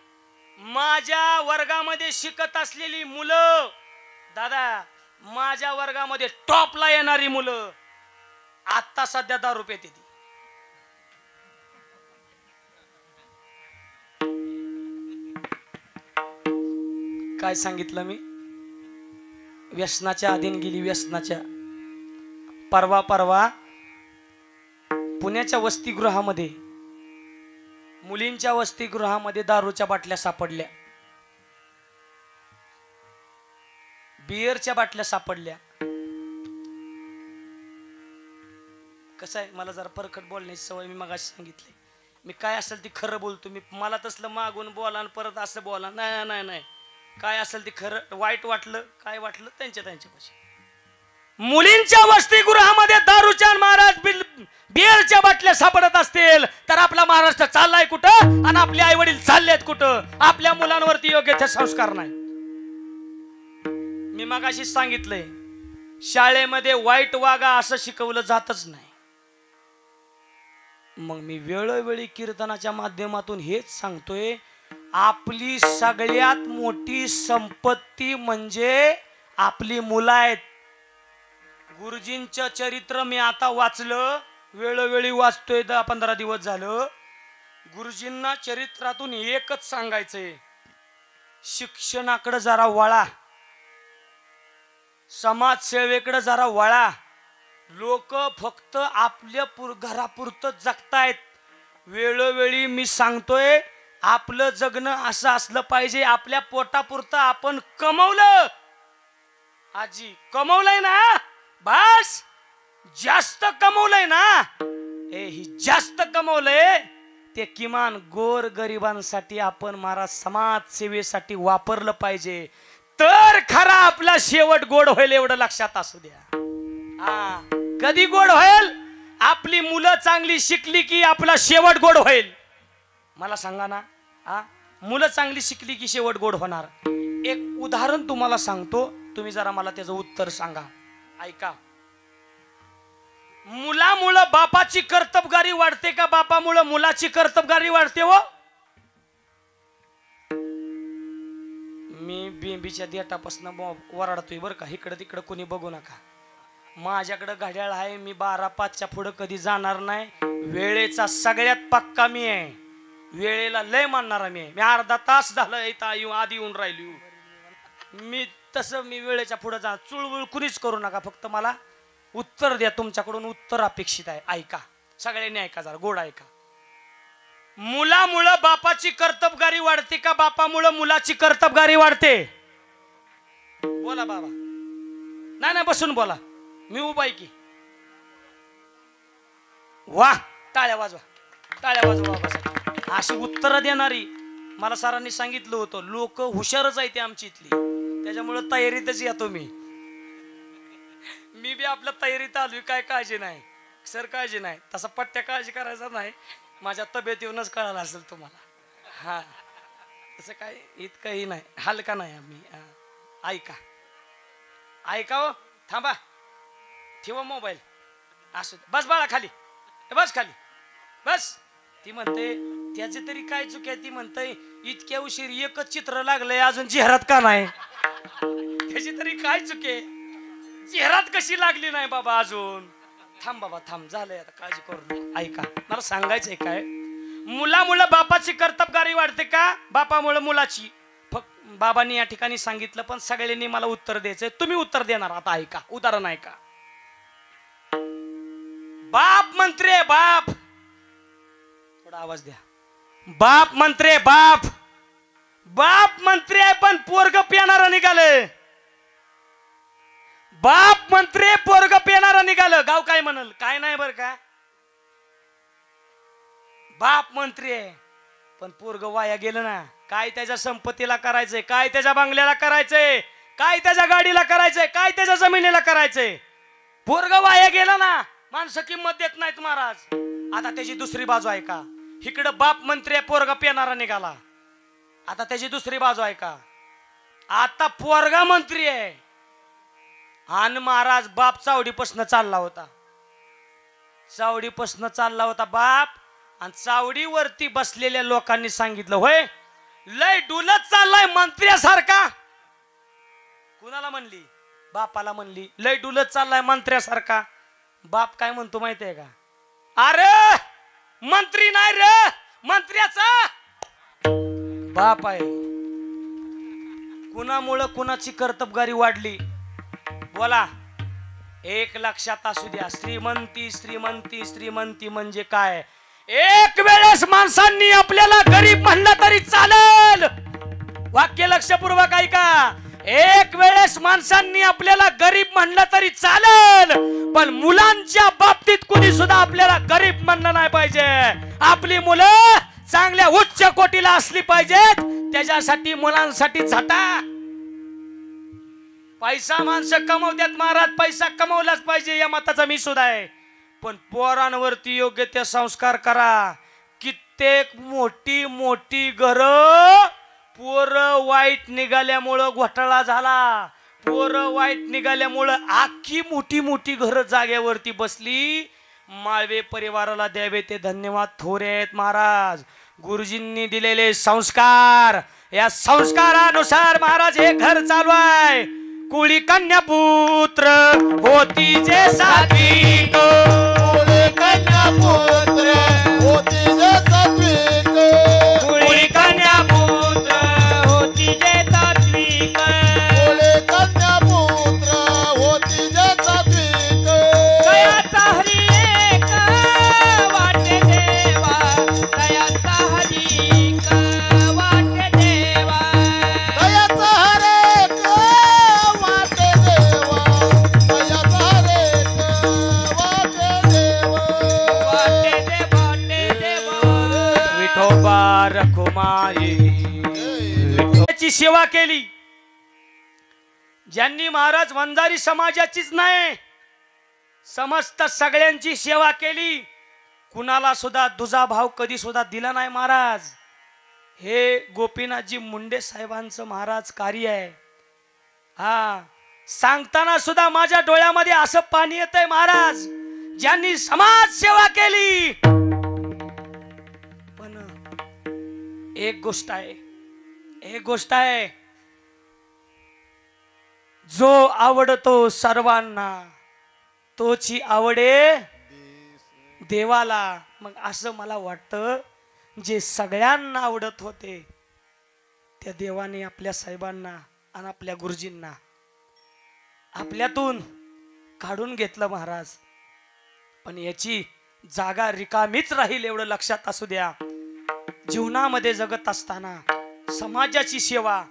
माझ्या वर्गामध्ये शिकत असलेली मुलं दादा, माझ्या वर्गामध्ये टॉपला येणारी मुलं आता सध्या दारू पिते. काय सांगितलं मी? व्यसनाच्या अधीन गेली, व्यसनाच्या. परवा पुण्याच्या वसतिगृहामध्ये, मुलींच्या वसतिगृहामध्ये दारूच्या बाटल्या सापडल्या, बिअरच्या बाटल्या सापडल्या. कसं आहे, मला जरा परखड बोलण्याची सवय, मी मगाशी सांगितले. मी काय असेल ती खरं बोलतो. मी मला तसलं मागून बोला आणि परत असं बोला, नाही नाही नाही. काय असेल ते खरं. वाईट वाटलं, काय वाटलं त्यांच्यापाशी. मुलींच्या वसतिगृहामध्ये दारूच्या महाराज बिअरच्या बाटल्या सापडत असतील तर आपला महाराष्ट्र चाललाय कुठं आणि आपले आई वडील चाललेत कुठं? आपल्या मुलांवरती योग्य ते संस्कार नाही. मी मगाशी सांगितलंय, शाळेमध्ये वाईट वागा असं शिकवलं जातच नाही. मग मी वेळोवेळी कीर्तनाच्या माध्यमातून हेच सांगतोय, आपली सगळ्यात मोठी संपत्ती म्हणजे आपली मुलं आहेत. गुरुजींचं चरित्र मी आता वाचलं, वेळोवेळी वाचतोय, 10-15 दिवस झालं. गुरुजींना चरित्रातून एकच सांगायचंय, शिक्षणाकडे जरा वळा, समाजसेवेकडे जरा वळा. लोक फक्त आपल्या घरापुरतं जगतायत. वेळोवेळी मी सांगतोय, आपलं जगणं असं असलं पाहिजे, आपल्या पोटापुरतं आपण कमवलं. आजी कमवलंय ना, बस जास्त कमवलंय ना, हे जास्त कमवलंय ते किमान गोर गरिबांसाठी आपण महाराज समाजसेवेसाठी वापरलं पाहिजे, तर खरा आपला शेवट गोड होईल. एवढं लक्षात असू द्या. कधी गोड होईल? आपली मुलं चांगली शिकली की आपला शेवट गोड होईल. मला सांगा ना, मुलं चांगली शिकली की शेवट गोड होणार. एक उदाहरण तुम्हाला सांगतो, तुम्ही जरा मला त्याचं उत्तर सांगा. ऐका. मुलामुळं बापाची कर्तबगारी वाढते का बापामुळं मुलाची कर्तबगारी वाढते हो? मी बिंबीच्या देठापासून वराडतोय बरं का, इकडं तिकडं कोणी बघू नका. माझ्याकडं घड्याळ आहे, मी 12:05च्या पुढं कधी जाणार नाही. वेळेचा सगळ्यात पक्का मी आहे, वेळेला लय मानणारा मी आहे. मी अर्धा तास झालं इथं आधी येऊन राहिली. मी तसं मी वेळेच्या पुढे जा, चुळबुळ कुणीच करू नका, फक्त मला उत्तर द्या. तुमच्याकडून उत्तर अपेक्षित आहे. ऐका, सगळ्यांनी ऐका, जरा गोड ऐका. मुलामुळं बापाची कर्तबगारी वाढते का बापामुळं मुलाची कर्तबगारी वाढते? बोला बाबा. नाही नाही, बसून बोला, मी उभा आहे की. वा, टाळ्या वाजवा, टाळ्या वाजवा बाबासाठी. अशी उत्तरं देणारी मला सरांनी सांगितलं होतं. लोक हुशारच आहे ते आमची इथली, त्याच्यामुळं तयारीतच येतो मी. मी बी आपल्या तयारीत आलोय, काय काळजी नाही सर, काळजी नाही. तसा पट्ट्या काळजी करायचा नाही, माझ्या तब्येत येऊनच कळालं असेल तुम्हाला. हा, तसं काय इतकंही नाही, हलका नाही आम्ही. ऐका ऐका हो, थांबा, ठेवा मोबाईल, असू बस बाळा खाली, बस खाली बस. ती म्हणते त्याची तरी काय चुकी आहे? ती म्हणते इतक्या उशीर एकच चित्र लागलंय, अजून चेहरात का नाही? त्याची तरी काय चुकी आहे? चेहरात कशी लागली नाही बाबा अजून? थांब बाबा थांब, झालंय आता, काळजी करू नका. ऐका, मला सांगायचंय काय, मुलामुळं बापाची कर्तबगारी वाढते का बापामुळं मुलाची? बाबांनी या ठिकाणी सांगितलं, पण सगळ्यांनी मला उत्तर द्यायचंय. तुम्ही उत्तर देणार. आता ऐका, उदाहरण ऐका. बाप मंत्री आहे, बाप, थोडा आवाज द्या. बाप मंत्री आहे, बाप, बाप मंत्री आहे, पण पोरग पिणारा निघालं. बाप मंत्री पोरग पिणारा निघालं, गाव काय म्हणल? काय नाही बर का. बाप मंत्री आहे पण पोरग वाया गेलं ना. काय त्याच्या संपत्तीला करायचंय, काय त्याच्या बंगल्याला करायचंय, काय त्याच्या गाडीला करायचंय, काय त्याच्या जमिनीला करायचंय? पोरग वाया गेलं ना, माणसं किंमत देत नाहीत महाराज. आता त्याची दुसरी बाजू आहे का, इकडं बाप मंत्री आहे, पोरगा पिणारा निघाला. आता त्याची दुसरी बाजू आहे का, आता पोरगा मंत्री आहे आणि महाराज बाप चावडीपासून चालला होता, चावडीपासून चालला होता बाप. आणि चावडीवरती बसलेल्या लोकांनी सांगितलं, होय लय डुलत चाललाय मंत्र्यासारखा. कुणाला म्हणली? बापाला म्हणली, लय डुलत चाललाय मंत्र्यासारखा. बाप काय म्हणतो माहितीये का, अरे मंत्री नाही रे, मंत्र्याचा बाप आहे. कुणामुळं कुणाची कर्तबगारी वाढली? बोला, एक लक्षात असू द्या. श्रीमंती श्रीमंती श्रीमंती म्हणजे काय? एक वेळेस माणसांनी आपल्याला गरीब म्हणलं तरी चालेल. वाक्य लक्षपूर्वक ऐका. एक वेळेस माणसांनी आपल्याला गरीब म्हणलं तरी चालेल, पण मुलांच्या बाबतीत कुणी सुद्धा आपल्याला गरीब म्हणलं नाही पाहिजे. आपली मुलं चांगल्या उच्च कोटीला असली पाहिजेत. त्याच्यासाठी मुलांसाठी झटा. पैसा माणसं कमवतात महाराज, पैसा कमवलाच पाहिजे या मताचा मी सुद्धा आहे. पण पोरांवरती योग्य ते संस्कार करा. कित्येक मोठी मोठी घर पोरं वाईट निघाल्यामुळं घोटाळा झाला. पोरं वाईट निघाल्यामुळं आखी मोठी मोठी घर जागेवरती बसली. माळवे परिवाराला द्यावे ते धन्यवाद थोरे आहेत महाराज. गुरुजींनी दिलेले संस्कार, या संस्कारानुसार महाराज हे घर चालू आहे. कुळी कन्या पुत्र होती जे सात्विक, कुळी कन्या पुत्र होती जे सात्विक, कुळी कन्या पुत्र होती जे सात्विक, कुळी कन्या पुत्र होती जे सात्विक. दयाचा हरी एक वाटे देवा, दयाचा हरी एक वाटे देवा, दयाचा हरेक वाटे देवा, दयाचा हरेक वाटे देवा. वाटे दे वाटे देवा. विठोबा रखुमाई विठोबाची सेवा केली. ज्यांनी महाराज वंजारी समाजाचीच नाही, समस्त सगळ्यांची सेवा केली. कुणाला सुद्धा दुजा भाव कधी सुद्धा दिला नाही महाराज. हे गोपीनाथजी मुंडे साहेबांचं महाराज कार्य आहे. हा, सांगताना सुद्धा माझ्या डोळ्यामध्ये असं पाणी येतंय महाराज. ज्यांनी समाज सेवा केली. पण एक गोष्ट आहे, जो आवडतो सर्वांना तोची आवडे देवाला. मग असं मला वाटतं, जे सगळ्यांना आवडत होते त्या देवाने आपल्या साहेबांना आणि आपल्या गुरुजींना आपल्यातून काढून घेतलं महाराज. पण याची जागा रिकामीच राहील एवढं लक्षात असू द्या. जीवनामध्ये जगत असताना समाजाची सेवा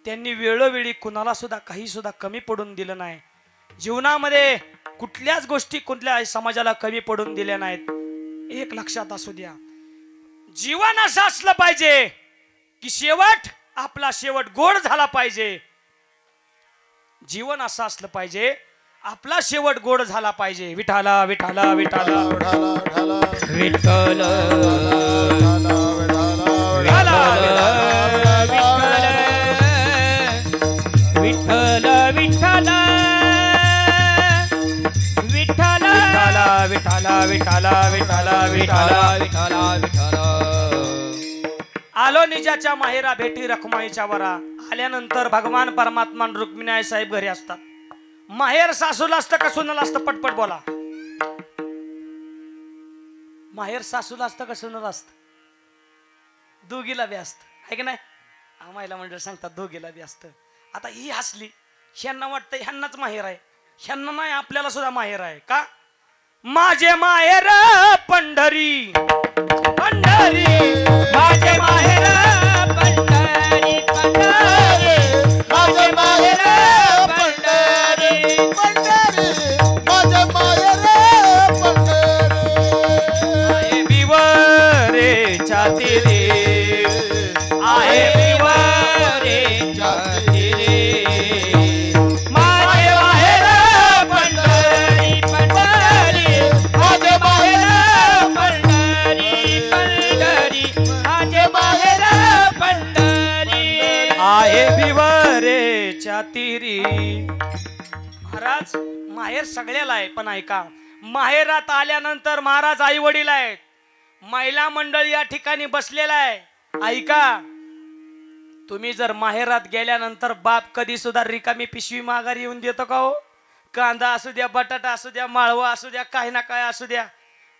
त्यांनी वेळोवेळी कुणाला सुद्धा काही सुद्धा कमी पडून दिलं नाही. जीवनामध्ये कुठल्याच गोष्टी कुठल्या समाजाला कमी पडून दिल्या नाहीत. एक लक्षात असू द्या, जीवन असं असलं पाहिजे की आपला शेवट गोड झाला पाहिजे. जीवन असं असलं पाहिजे, आपला शेवट गोड झाला पाहिजे. विठाला विठाला विठाला विठ्ठल विठ्ठल विठ्ठल विठ्ठल विठाला विठाला विठाला विठाला विठाला विठाला. आलो निजाच्या माहेरा भेटी रखुमाईच्या वरा. आल्यानंतर भगवान परमात्मा रुक्मिणी साहेब घरी असतात. माहेर सासूला असतं का सुनाला असतं? पटपट बोला. माहेर सासूला असतं का सुनाला असतं? दोघीला बी असतं, आहे की नाही? आम्हाला मंडळ सांगतात दोघीला बी असतं. आता ही हसली, ह्यांना वाटतं ह्यांनाच माहेर आहे, ह्यांना नाही, आपल्याला सुद्धा माहेर आहे का? माझे माहेर पंढरी पंढरी, माझे माहेर पंढरी पंढरी, माझे माहेर पंढरी पंढरी, माझे माहेर पंढरी. आहे विवरेच्या तिरी, आहे विवरेच्या तिरी, माझे माहेर पंढरी पंढरी, माझे माहेर पंढरी पंढरी, माझे माहेर पंढरी. आहे विवरेच्या तिरी. महाराज माहेर सगळ्याला आहे, पण ऐका, माहेरात आल्यानंतर महाराज आई वडील आहेत, महिला मंडळ या ठिकाणी बसलेला आहे. ऐका, तुम्ही जर माहेरात गेल्यानंतर बाप कधी सुद्धा रिकामी पिशवी माघारी येऊन देतो का हो? कांदा असू द्या, बटाटा असू द्या, माळवा असू द्या, काही ना काय असू द्या,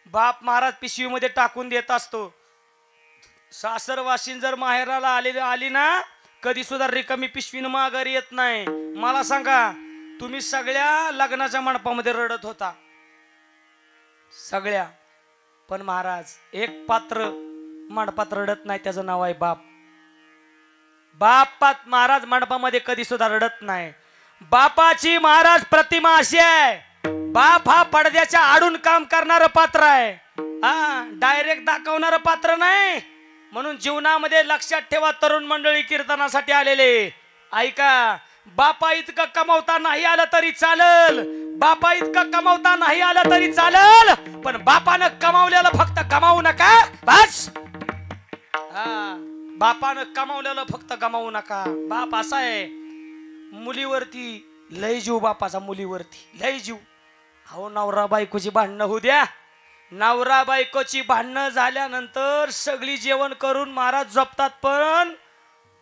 बाप महाराज पिशवीमध्ये टाकून देत असतो. सासरवासीन जर माहेराला आली ना, कधी सुद्धा रिकामी पिशवीनं माघारी येत नाही. मला सांगा, तुम्ही सगळ्या लग्नाच्या मंडपामध्ये रडत होता, सगळ्या, पण महाराज एक पात्र मंडपात रडत नाही, त्याचं नाव आहे बाप. बापात महाराज मंडपामध्ये कधी सुद्धा रडत नाही. बापाची महाराज प्रतिमा अशी आहे, बाप हा पडद्याच्या आडून काम करणारं पात्र आहे, हा डायरेक्ट दाखवणारं पात्र नाही. म्हणून जीवनामध्ये लक्षात ठेवा, तरुण मंडळी कीर्तनासाठी आलेले, ऐका, बापा इतकं कमवता नाही आलं तरी चालल, बापा इतकं कमवता नाही आलं तरी चालल, पण बापानं कमावलेलं फक्त गमावू नका, बस. हा, बापानं कमावलेलं फक्त गमावू नका. बाप असा आहे, मुलीवरती लय जीव बापाचा, मुलीवरती लय जीव. अहो, नवरा बायकोची भांडणं होऊ द्या, नवरा बायकोची भांडणं झाल्यानंतर सगळी जेवण करून महाराज झोपतात, पण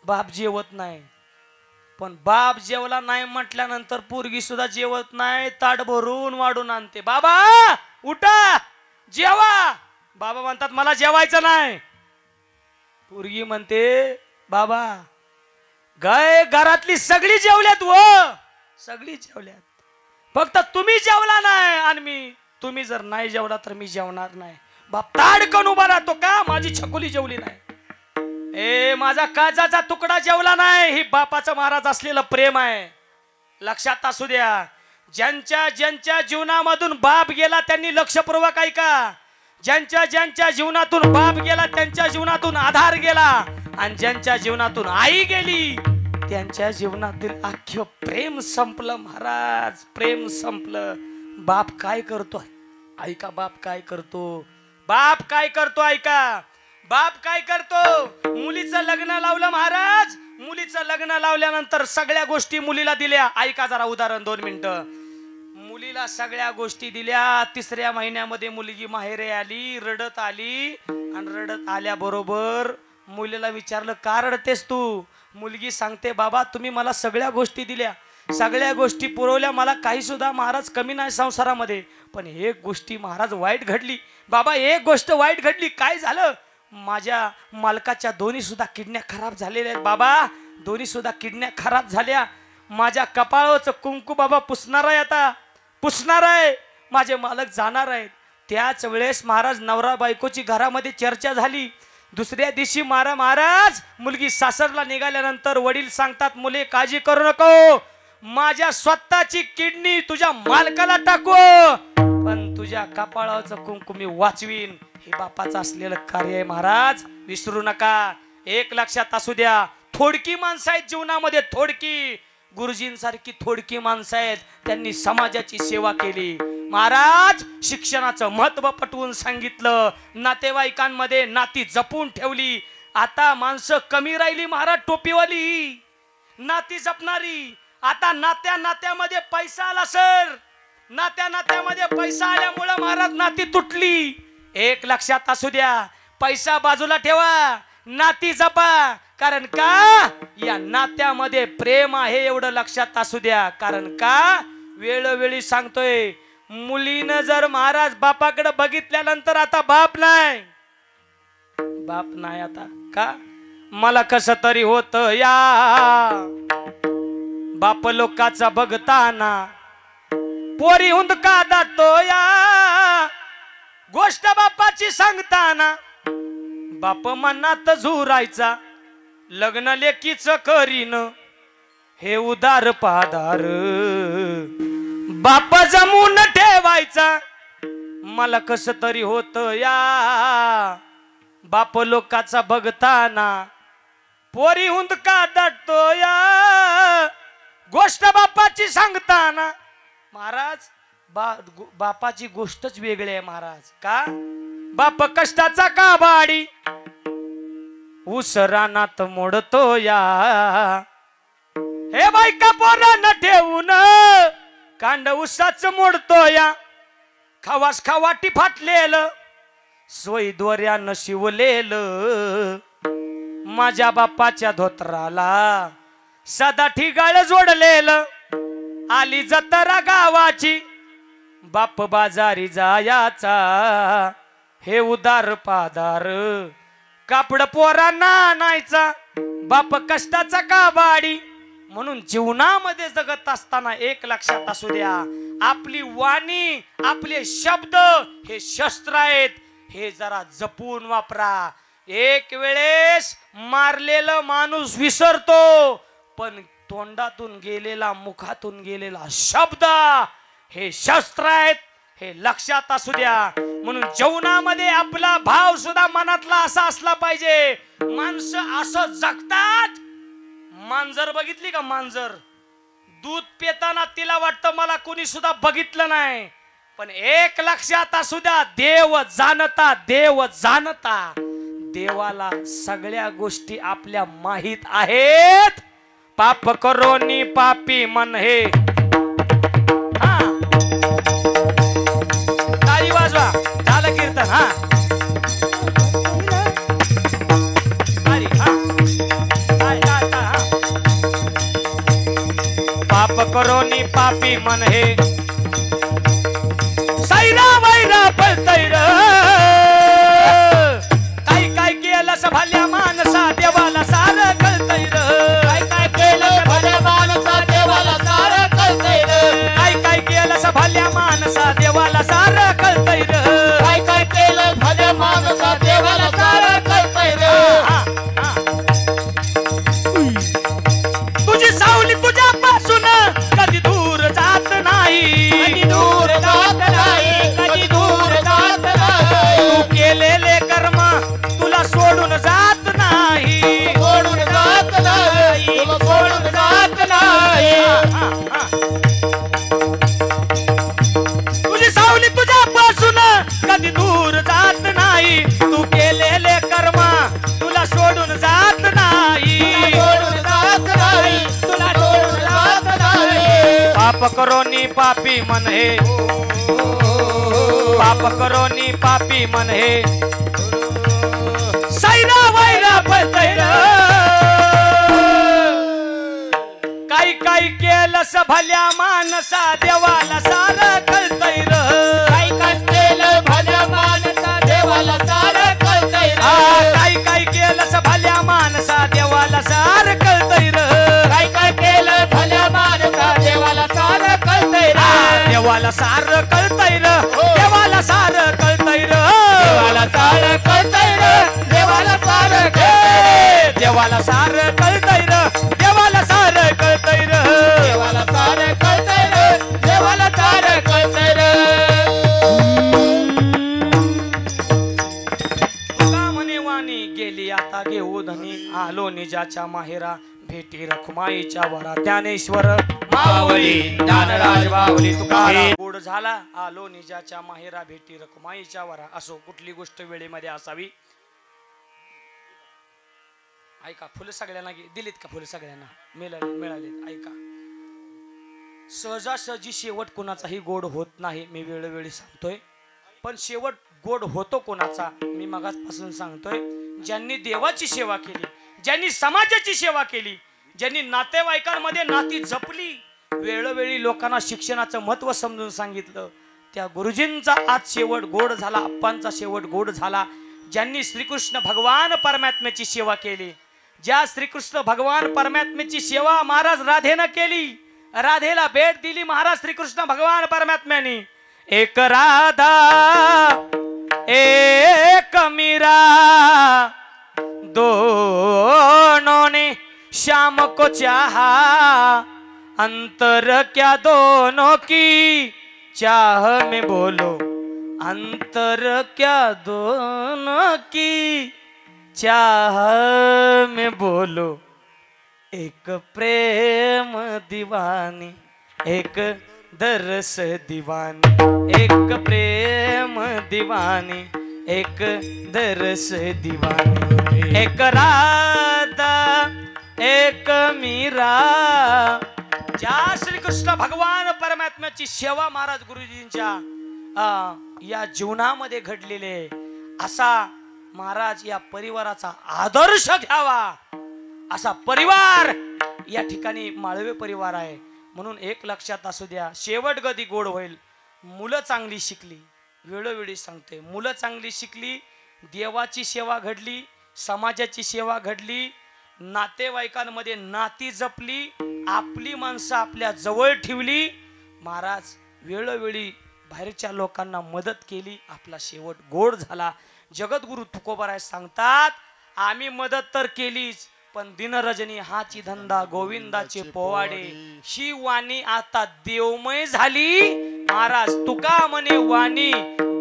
बाप जेवत नाही. पण बाप जेवला नाही म्हटल्यानंतर पोरगी सुद्धा जेवत नाही, ताट भरून वाढून आणते. बाबा उठा, जेवा. बाबा म्हणतात मला जेवायचं नाही. पोरगी म्हणते बाबा गाय घरातली सगळी जेवल्यात, व सगळी जेवल्यात, फक्त तुम्ही जेवला नाही, आणि तुम्ही जर नाही जेवला तर मी जेवणार नाही. बाप ताडकन उभा राहतो का? माझी छकुली जेवली नाही, ए माझा काजाचा तुकडा जेवला नाही. ही बापाचं महाराज असलेलं प्रेम आहे, लक्षात असू द्या. ज्यांच्या ज्यांच्या जीवनामधून बाप गेला त्यांनी लक्षपूर्वक ऐका. ज्यांच्या जीवनातून बाप गेला त्यांच्या जीवनातून आधार गेला, आणि ज्यांच्या जीवनातून आई गेली त्यांच्या जीवनातील अख्खं प्रेम संपलं महाराज, प्रेम संपलं. बाप काय करतो ऐका, बाप काय करतो, बाप काय करतो ऐका. बाप काय करतो, मुलीचं लग्न लावलं महाराज, मुलीचं लग्न लावल्यानंतर सगळ्या गोष्टी मुलीला दिल्या. ऐका जरा उदाहरण 2 मिनिटं. मुलीला सगळ्या गोष्टी दिल्या. 3ऱ्या महिन्यामध्ये मुलगी माहेरे आली, रडत आली आणि रडत आल्याबरोबर मुलीला विचारलं का रडतेस तू. मुलगी सांगते बाबा तुम्ही मला सगळ्या गोष्टी दिल्या, सगळ्या गोष्टी पुरवल्या, मला काही सुद्धा महाराज कमी नाही संसारामध्ये, पण एक गोष्टी महाराज वाईट घडली. बाबा एक गोष्ट वाईट घडली. काय झालं. माझ्या मालकाच्या दोन्ही सुद्धा किडन्या खराब झालेल्या आहेत बाबा, दोन्ही सुद्धा किडन्या खराब झाल्या. माझ्या कपाळावरचं कुंकू बाबा पुसणार आहे, आता पुसणार आहे, माझे मालक जाणार आहेत. त्याच वेळेस महाराज नवरा बायकोची घरामध्ये चर्चा झाली. दुसऱ्या दिवशी महाराज मुलगी सासरला निघाल्यानंतर वडील सांगतात मुले काळजी करू नको, माझ्या स्वतःची किडनी तुझ्या मालकाला टाकू, पण तुझ्या कपाळावरचं कुंकू मी वाचवीन. हे बापाचं असलेलं कार्य आहे महाराज, विसरू नका. एक लक्षात असू द्या, थोडकी माणसं आहेत जीवनामध्ये, थोडकी गुरुजींसारखी थोडकी माणसं आहेत, त्यांनी समाजाची सेवा केली. महाराज शिक्षणाचं महत्व पटवून सांगितलं, नातेवाईकांमध्ये नाती जपून ठेवली. आता माणसं कमी राहिली महाराज, टोपीवाली नाती जपणारी. आता नात्यामध्ये पैसा आला सर, नात्यामध्ये पैसा आल्यामुळं महाराज नाती तुटली. एक लक्षात असू द्या, पैसा बाजूला ठेवा, नाती जपा. कारण का या नात्यामध्ये प्रेम आहे एवढं लक्षात असू द्या. कारण का वेळोवेळी सांगतोय, मुलीनं जर महाराज बापाकडे बघितल्यानंतर आता बाप नाही आता का. मला कस तरी होत या बाप लोकाचा बघताना, पोरी हुंदका दातो या गोष्ट बापाची सांगताना. बाप मनात झुरायचा, लग्न लेकीच करीन हे उदार पादार. बाप जमून ठेवायचा, मला कस तरी होत या बाप लोकाचा बघताना, पोरी हुंदका दाटतो या गोष्ट बापाची सांगताना. महाराज बापाची गोष्टच वेगळी आहे महाराज. का बाप कष्टाचा काबाडी, ऊस रानात मोडतो या. हे बायका पोरांना ठेवून कांड ऊसाच मोडतो या. खवास खवाटी फाटलेलं, सोयी दोऱ्यानं शिवलेलं, माझ्या बापाच्या धोत्राला सदा ठिगाळ जोडलेलं. आली जत्रा गावाची, बाप बाजारी जायाचा हे उदार पादार. कापड पोरांना आणायचा, बाप कष्टाचा काबाडी. म्हणून जीवनामध्ये जगत असताना एक लक्षात असू द्या, आपली वाणी आपले शब्द हे शस्त्र आहेत, हे जरा जपून वापरा. एक वेळेस मारलेला माणूस विसरतो, पण तोंडातून गेलेला मुखातून गेलेला शब्द हे शस्त्र आहेत, हे लक्षात असू द्या. म्हणून जीवनामध्ये आपला भाव सुद्धा मनातला असा असला पाहिजे. माणसं असं जगतात. मांजर बघितली का, मांजर दूध पिताना तिला वाटतं मला कोणी सुद्धा बघितलं नाही, पण एक लक्षात असू द्या, देव जाणता देवाला सगळ्या गोष्टी आपल्या माहित आहेत. पाप करोनी पापी मन हे. हा ताली वाजवा, झालं कीर्तन. हा पाप करोनी पापी मन हे, सैरा वैरा पळतैर. काय केलं सभाल्या माणसा देवाला सार कळतैर. काय केलं भल्या माणसा देवाला सारं कळतैर. काय केलं सभाल्या माणसा देवाला सार कळतैर. काय केलं भल्या माणसा देवाला सारं कळतैर. तुझी सावली तुझ्यापासून कधी दूर जात नाही, कधी दूर जात नाही, कधी दूर जात नाही. पाप करोनी पापी मन हे, पाप करोनी पापी मन हे, सैरा वैरा पतैर काही काही केलंस भल्या मानसा देवाला सार कळतैर, काही काय केलं भल्या माणसा देवाला सारं कळतंय रे. काही काही केलंस भल्या मानसा देवाला सार कळतैर, काय काय केलं भल्या माणसा देवाला सारं कळतंय रे. देवाला सार कळतैर, देवाला सार कळतैर, देवाला सारं कळतंय रे. देवाला सारं कळतंय रे. देवाला सार कळतैर, देवाला सार कळतैर, देवाला सारं कळतंय रे. देवाला सारं कळतंय रे. तुका म्हणे वाणी गेली आता घेऊ धनी, आलो निजाच्या माहेरा भेटी रखुमाईच्या वरा, ज्ञानेश्वर माऊली ज्ञानराज बाहुली तुकाराम गोड झाला, आलो निजाच्या माहेरा भेटी रखुमाईच्या वरा. असो कुठली गोष्ट वेळेमध्ये असावी. ऐका फुलं सगळ्यांना दिलीत का? फुलं सगळ्यांना मिळालीत. ऐका सहजासहजी शेवट कोणाचाही गोड होत नाही, मी वेळोवेळी सांगतोय. पण शेवट गोड होतो कोणाचा मी मगाचपासून सांगतोय. ज्यांनी देवाची सेवा केली, ज्यांनी समाजाची सेवा केली, ज्यांनी नातेवाईकांमध्ये नाती जपली, वेळोवेळी लोकांना शिक्षणाचं महत्व समजून सांगितलं, त्या गुरुजींचा आज शेवट गोड झाला, आप्पांचा शेवट गोड झाला. ज्यांनी श्रीकृष्ण भगवान परमात्म्याची सेवा केली, ज्या श्रीकृष्ण भगवान परमात्म्याची सेवा महाराज राधेनं केली, राधेला भेट दिली महाराज श्रीकृष्ण भगवान परमात्म्याने. एक राधा एक मीरा दोनों ने श्याम को चाहा, अंतर क्या दोनों की चाह में बोलो, अंतर क्या दोनों की चाह में बोलो. एक प्रेम दीवानी एक दरस दीवानी, एक प्रेम दीवानी एक दरस दीवानी, एक राधा एक मीरा. ज्या श्रीकृष्ण भगवान परमात्म्याची सेवा महाराज गुरुजींच्या या जीवनामध्ये घडलेले, असा महाराज या परिवाराचा आदर्श घ्यावा. असा परिवार या ठिकाणी माळवे परिवार आहे. म्हणून एक लक्षात असू द्या, शेवट कधी गोड होईल. मुलं चांगली शिकली, वेळोवेळी सांगते, मुलं चांगली शिकली, देवाची सेवा घडली, समाजाची सेवा घडली, नातेवाईकांमध्ये नाती जपली, आपली माणसं आपल्या जवळ ठेवली, महाराज वेळोवेळी बाहेरच्या लोकांना मदत केली, आपला शेवट गोड झाला. जगद्गुरु तुकोबाराय सांगतात, आम्ही मदत तर केलीच, पण दिनरजनी हाची धंदा गोविंदाचे पोवाडे, ही वाणी आता देवमय झाली. महाराज तुका म्हणे वाणी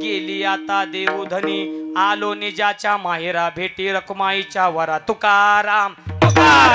गेली आता देवधनी, आलो निजाच्या माहेरा भेटी रखुमाईच्या वरा. तुकाराम तुकाराम.